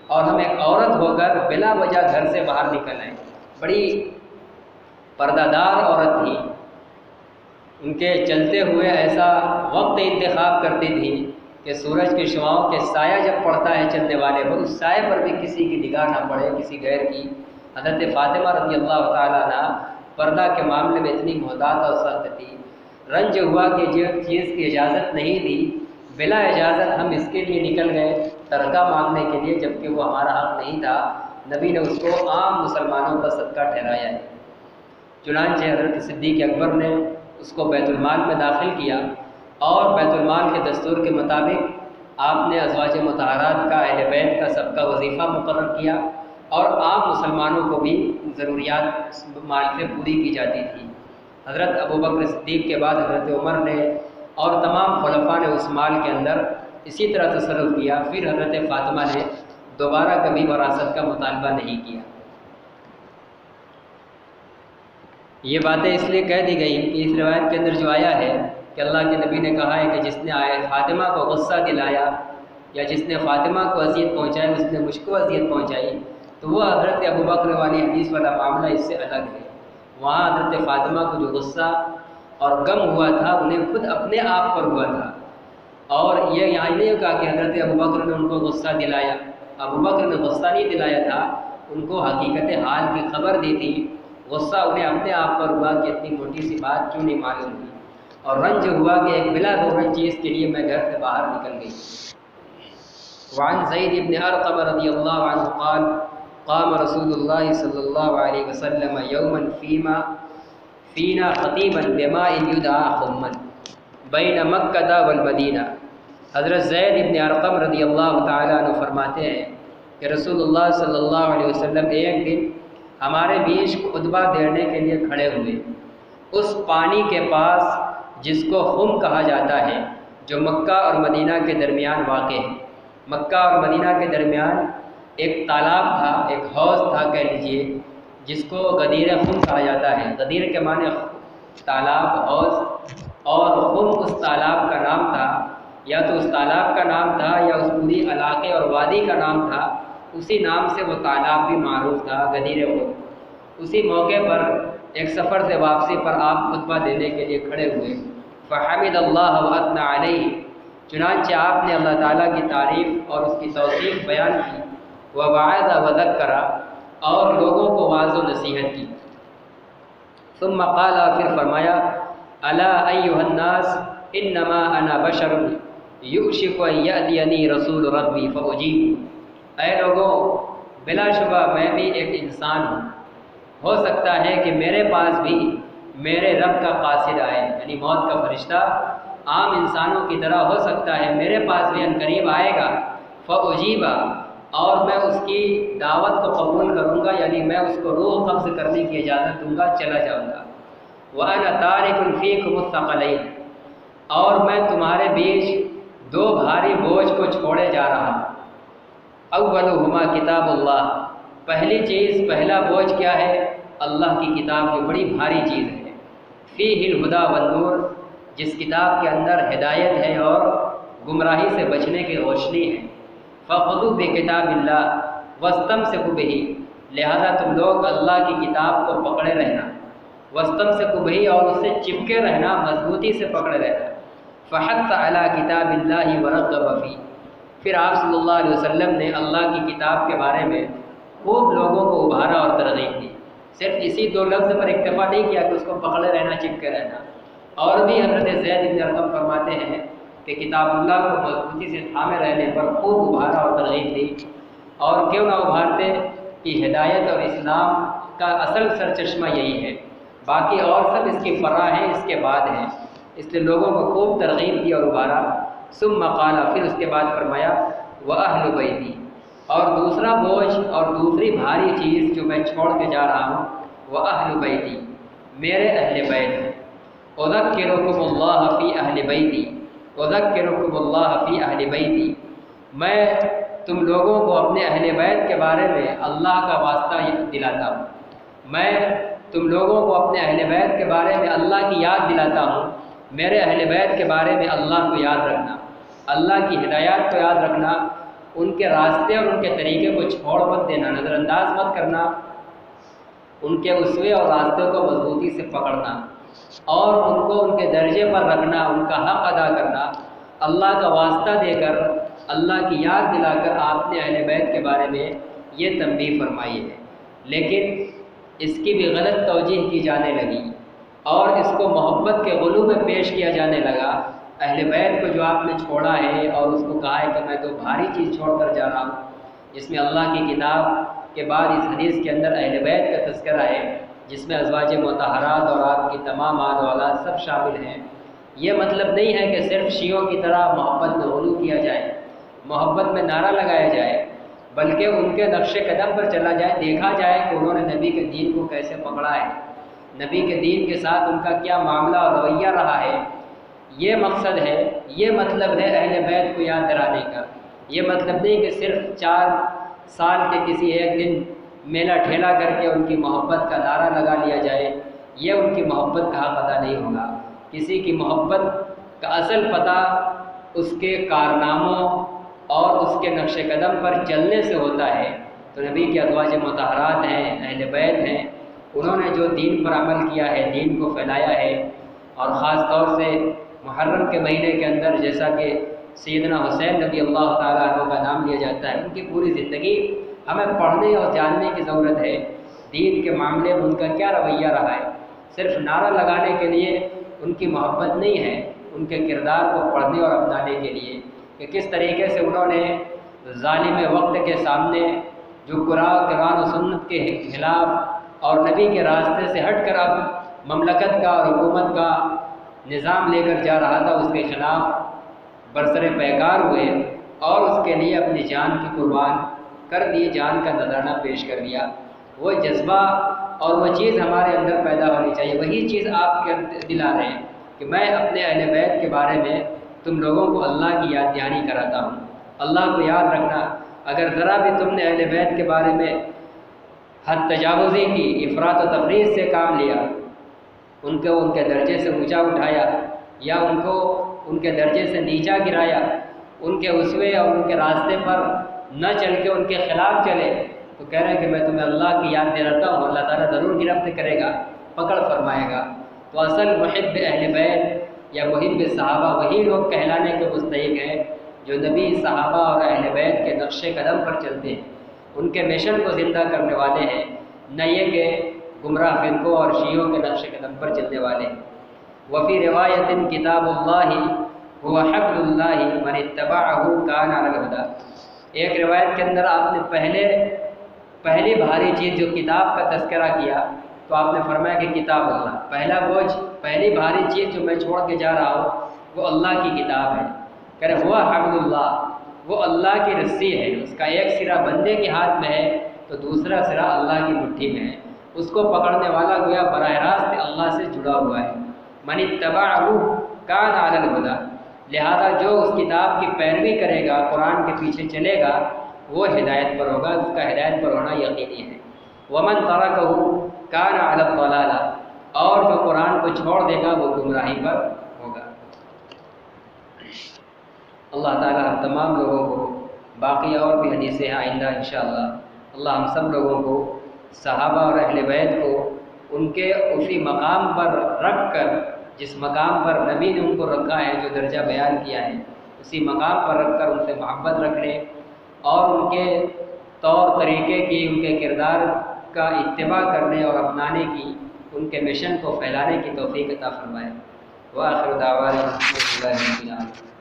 اور ہم ایک عورت ہو کر بلا وجہ گھر سے باہر نکل آئے۔ بڑی پردہ دار عورت تھی، ان کے چلتے ہوئے ایسا وقت انتخاب کرتی تھی کہ سورج کی شعاؤں کے سایہ جب پڑتا ہے چلنے والے پر، اس سائے پر بھی کسی کی نگاہ نہ پڑے، کسی غیر کی۔ حضرت فاطمہ رضی اللہ تعالیٰ عنہ پردہ کے معاملے میں اتنی محتاط اور سخت تھی۔ رنج ہوا کہ جس چیز کی اجازت نہیں دی، بلا اجازت ہم اس کے لیے نکل گئے ترکہ مانگنے کے لیے، جبکہ وہ ہمارا حق نہیں تھا۔ نبی نے اس کو عام مسلمانوں کا صدقہ ٹھہرایا ہے۔ چنانچہ حضرت صدیق اکبر نے اس کو بیت المال میں داخل کیا، اور بیت المال کے دستور کے مطابق آپ نے ازواج مطہرات کا، اہل بیت کا سب کا وظیفہ مقرر کیا، اور عام مسلمانوں کو بھی ضروریات مال سے پوری کی جاتی تھی۔ حضرت ابو بکر صدیق کے بعد حضرت عمر نے اور تمام خلفاء نے اس مال کے اندر اسی طرح تصرف کیا۔ پھر حضرت فاطمہ نے دوبارہ کبھی وراثت کا مطالبہ نہیں کیا۔ یہ باتیں اس لیے کہہ دی گئیں کہ اس روایت کے اندر جو آیا ہے کہ اللہ کے نبی نے کہا ہے کہ جس نے فاطمہ کو غصہ دلایا یا جس نے فاطمہ کو اذیت پہنچائی اس نے مجھ کو اذیت پہنچائی، تو وہ حضرت ابوبکر والی حدیث والا معاملہ اس سے الگ ہے۔ وہاں حضرت فاطمہ کو جو غصہ اور غم ہوا تھا انہیں خود اپنے آپ پر ہوا تھا، اور یہ یہاں نہیں کہا کہ حضرت ابوبکر نے ان کو غصہ دلایا۔ ابوبکر نے غصہ نہیں دلایا تھا، ان کو حقیقت حال کی خبر دی تھی۔ غصہ انہیں اپنے آپ پر ہوا کہ اتنی موٹی سی بات کیوں نہیں معلوم ہوئی، اور رنج ہوا کہ ایک بلا ضرورت چیز کے لیے میں گھر سے باہر نکل گئی۔ وعن زید بن ارقم رضی اللہ عنہ قال قام رسول اللہ صلی اللہ علیہ وسلم یوما فینا خطیبا بماء یدعى خما بین مکہ والمدینہ۔ حضرت زید بن ارقم رضی اللہ تعالیٰ عنہ فرماتے ہیں کہ رسول اللہ صلی اللہ علیہ وسلم ایک دن ہمارے بیچ خطبہ دینے کے لیے کھڑے ہوئے اس پانی کے پاس جس کو خم کہا جاتا ہے، جو مکہ اور مدینہ کے درمیان واقع ہے۔ مکہ اور مدینہ کے درمیان ایک تالاب تھا، ایک حوض تھا کہہ لیجیے، جس کو غدیر خم کہا جاتا ہے۔ غدیر کے معنی تالاب، حوض، اور خم اس تالاب کا نام تھا، یا تو اس تالاب کا نام تھا یا اس پوری علاقے اور وادی کا نام تھا، اسی نام سے وہ تالاب بھی معروف تھا، غدیر خم۔ اسی موقع پر ایک سفر سے واپسی پر آپ خطبہ دینے کے لیے کھڑے ہوئے۔ فحمد اللہ واثنى علیہ، چنانچہ آپ نے اللہ تعالیٰ کی تعریف اور اس کی توصیف بیان کی، ووعظ وذکر، اور لوگوں کو واعظ و نصیحت کی۔ ثم قال، پھر فرمایا، الا ایھا الناس انما انا بشر یوشک ان یأتینی رسول ربی فاجیب۔ اے لوگوں، بلا شبہ میں بھی ایک انسان ہوں، ہو سکتا ہے کہ میرے پاس بھی میرے رب کا قاصد آئے، یعنی موت کا فرشتہ عام انسانوں کی طرح ہو سکتا ہے میرے پاس بھی عنقریب آئے گا، فاجیب، اور میں اس کی دعوت کو قبول کروں گا، یعنی میں اس کو روح قبض کرنے کی اجازت دوں گا، چلا جاؤں گا۔ وَأَنَا تَارِكٌ فِيكُمُ الثَّقَلَيْنِ، اور میں تمہارے بیچ دو بھاری بوجھ کو چھوڑے جا رہا ہوں۔ اولہما کتاب اللہ، پہلی چیز، پہلا بوجھ کیا ہے؟ اللہ کی کتاب، جو بڑی بھاری چیز ہے۔ فیہ الہدی والنور، جس کتاب کے اندر ہدایت ہے اور گمراہی سے بچنے کی روشنی ہے۔ فخذوا بکتاب اللہ واستمسکوا بہ، لہذا تم لوگ اللہ کی کتاب کو پکڑے رہنا، واستمسکوا بہ، اور اس سے چپکے رہنا، مضبوطی سے پکڑے رہنا۔ فحث علی کتاب اللہ ورغب فیہ، پھر آپ صلی اللہ علیہ وسلم نے اللہ کی کتاب کے بارے میں خوب لوگوں کو ابھارا اور ترغیب دی۔ صرف اسی دو لفظ پر اکتفا نہیں کیا کہ اس کو پکڑے رہنا، چپکے رہنا، اور بھی حضرت زید بن ارقم فرماتے ہیں کہ کتاب اللہ کو مضبوطی سے تھامے رہنے پر خوب ابھارا اور ترغیب دی۔ اور کیوں نہ ابھارتے کہ ہدایت اور اسلام کا اصل سرچشمہ یہی ہے، باقی اور سب اس کی فرع ہیں، اس کے بعد ہیں، اس لیے لوگوں کو خوب ترغیب دی اور ابھارا۔ ثم قال، پھر اس کے بعد فرمایا، وَأَهْلُ بَيْتِي، اور دوسرا بوجھ اور دوسری بھاری چیز جو میں چھوڑ کے جا رہا ہوں، وَأَهْلُ بَيْتِي، میرے اہل بیت ہیں۔ اذکرکم اللہ فی اہل بیتی، اذکرکم اللہ فی اہل بیتی، میں تم لوگوں کو اپنے اہل بیت کے بارے میں اللہ کا واسطہ دلاتا ہوں، میں تم لوگوں کو اپنے اہل بیت کے بارے میں اللہ کی یاد دلاتا ہوں۔ میرے اہل بیت کے بارے میں اللہ کو یاد رکھنا، اللہ کی ہدایات کو یاد رکھنا، ان کے راستے اور ان کے طریقے کو چھوڑ مت دینا، نظر انداز مت کرنا، ان کے اسوے اور راستوں کو مضبوطی سے پکڑنا، اور ان کو ان کے درجے پر رکھنا، ان کا حق ادا کرنا، اللہ کا واسطہ دے کر، اللہ کی یاد دلا کر آپ نے اہل بیت کے بارے میں یہ تنبیہ فرمائی ہے۔ لیکن اس کی بھی غلط توجیہ کی جانے لگی اور اس کو محبت کے غلو میں پیش کیا جانے لگا۔ اہل بیت کو جو آپ نے چھوڑا ہے اور اس کو کہا ہے کہ میں تو بھاری چیز چھوڑ کر جا رہا ہوں، اس میں اللہ کی کتاب کے بعد اس حدیث کے اندر اہل بیت کا تذکرہ ہے، جس میں ازواج مطہرات اور آپ کی تمام آل و اولاد سب شامل ہیں۔ یہ مطلب نہیں ہے کہ صرف شیعوں کی طرح محبت میں غلو کیا جائے، محبت میں نعرہ لگایا جائے، بلکہ ان کے نقش قدم پر چلا جائے، دیکھا جائے کہ انہوں نے نبی کے دین کو کیسے پکڑا ہے، نبی کے دین کے ساتھ ان کا کیا معاملہ اور رویہ رہا ہے۔ یہ مقصد ہے، یہ مطلب ہے اہل بیت کو یاد دلانے کا۔ یہ مطلب نہیں کہ صرف چار سال کے کسی ایک دن میلہ ٹھیلا کر کے ان کی محبت کا نعرہ لگا لیا جائے، یہ ان کی محبت کا حق ادا نہیں ہوگا۔ کسی کی محبت کا اصل پتہ اس کے کارناموں اور اس کے نقش قدم پر چلنے سے ہوتا ہے۔ تو نبی کے ازواج مطہرات ہیں، اہل بیت ہیں، انہوں نے جو دین پر عمل کیا ہے، دین کو پھیلایا ہے، اور خاص طور سے محرم کے مہینے کے اندر جیسا کہ سیدنا حسین رضی اللہ تعالیٰ عنہ کا نام لیا جاتا ہے، ان کی پوری زندگی ہمیں پڑھنے اور جاننے کی ضرورت ہے۔ دین کے معاملے میں ان کا کیا رویہ رہا ہے؟ صرف نعرہ لگانے کے لیے ان کی محبت نہیں ہے، ان کے کردار کو پڑھنے اور اپنانے کے لیے کہ کس طریقے سے انہوں نے ظالم وقت کے سامنے جو قرآن و سنت کے خلاف اور نبی کے راستے سے ہٹ کر اب مملکت کا اور حکومت کا نظام لے کر جا رہا تھا، اس کے خلاف برسر پیکار ہوئے اور اس کے لیے اپنی جان کی قربان کر دی، جان کا نذرانہ پیش کر دیا۔ وہ جذبہ اور وہ چیز ہمارے اندر پیدا ہونی چاہیے۔ وہی چیز آپ کے دلا رہے ہیں کہ میں اپنے اہل بیت کے بارے میں تم لوگوں کو اللہ کی یاد دہانی کراتا ہوں۔ اللہ کو یاد رکھنا، اگر ذرا بھی تم نے اہل بیت کے بارے میں حد تجاوزی کی، افراط و تفریط سے کام لیا، ان کو ان کے درجے سے اونچا اٹھایا یا ان کو ان کے درجے سے نیچا گرایا، ان کے اسوے اور ان کے راستے پر نہ چل کے ان کے خلاف چلے، تو کہہ رہے ہیں کہ میں تمہیں اللہ کی یاد دلاتا ہوں، اللہ تعالیٰ ضرور گرفت کرے گا، پکڑ فرمائے گا۔ تو اصل محب اہل بیت یا محب صحابہ وہی لوگ کہلانے کے مستحق ہیں جو نبی، صحابہ اور اہل بیت کے نقش قدم پر چلتے ہیں، ان کے مشن کو زندہ کرنے والے ہیں، نہ یہ کہ گمراہ فرقوں اور شیعوں کے نقش قدم پر چلنے والے ہیں۔ وفی روایت کتاب اللہ هو حبل اللہ من اتبعہ کان علی الہدی۔ ایک روایت کے اندر آپ نے پہلی بھاری چیز جو کتاب کا تذکرہ کیا تو آپ نے فرمایا کہ کتاب اللہ، پہلا بوجھ، پہلی بھاری چیز جو میں چھوڑ کے جا رہا ہوں وہ اللہ کی کتاب ہے۔ کہہ رہے ہوا حبل اللہ، وہ اللہ کی رسی ہے، اس کا ایک سرا بندے کے ہاتھ میں ہے تو دوسرا سرا اللہ کی مٹھی میں ہے، اس کو پکڑنے والا گویا براہ راست اللہ سے جڑا ہوا ہے۔ من اتبعہ کان علی الہدی، لہذا جو اس کتاب کی پیروی کرے گا، قرآن کے پیچھے چلے گا، وہ ہدایت پر ہوگا، اس کا ہدایت پر ہونا یقینی ہے۔ ومن ترکہ کان علی الضلالہ، اور جو قرآن کو چھوڑ دے گا وہ گمراہی پر ہوگا۔ اللہ تعالیٰ ہم تمام لوگوں کو، باقی اور بھی حدیثیں آئندہ انشاءاللہ، اللہ ہم سب لوگوں کو صحابہ اور اہل بیت کو ان کے اسی مقام پر رکھ کر، جس مقام پر نبی نے ان کو رکھا ہے، جو درجہ بیان کیا ہے، اسی مقام پر رکھ کر ان سے محبت رکھنے اور ان کے طور طریقے کی، ان کے کردار کا اتباع کرنے اور اپنانے کی، ان کے مشن کو پھیلانے کی توفیق عطا فرمائے۔ وآخر دعوانا الحمد للہ رب العالمین۔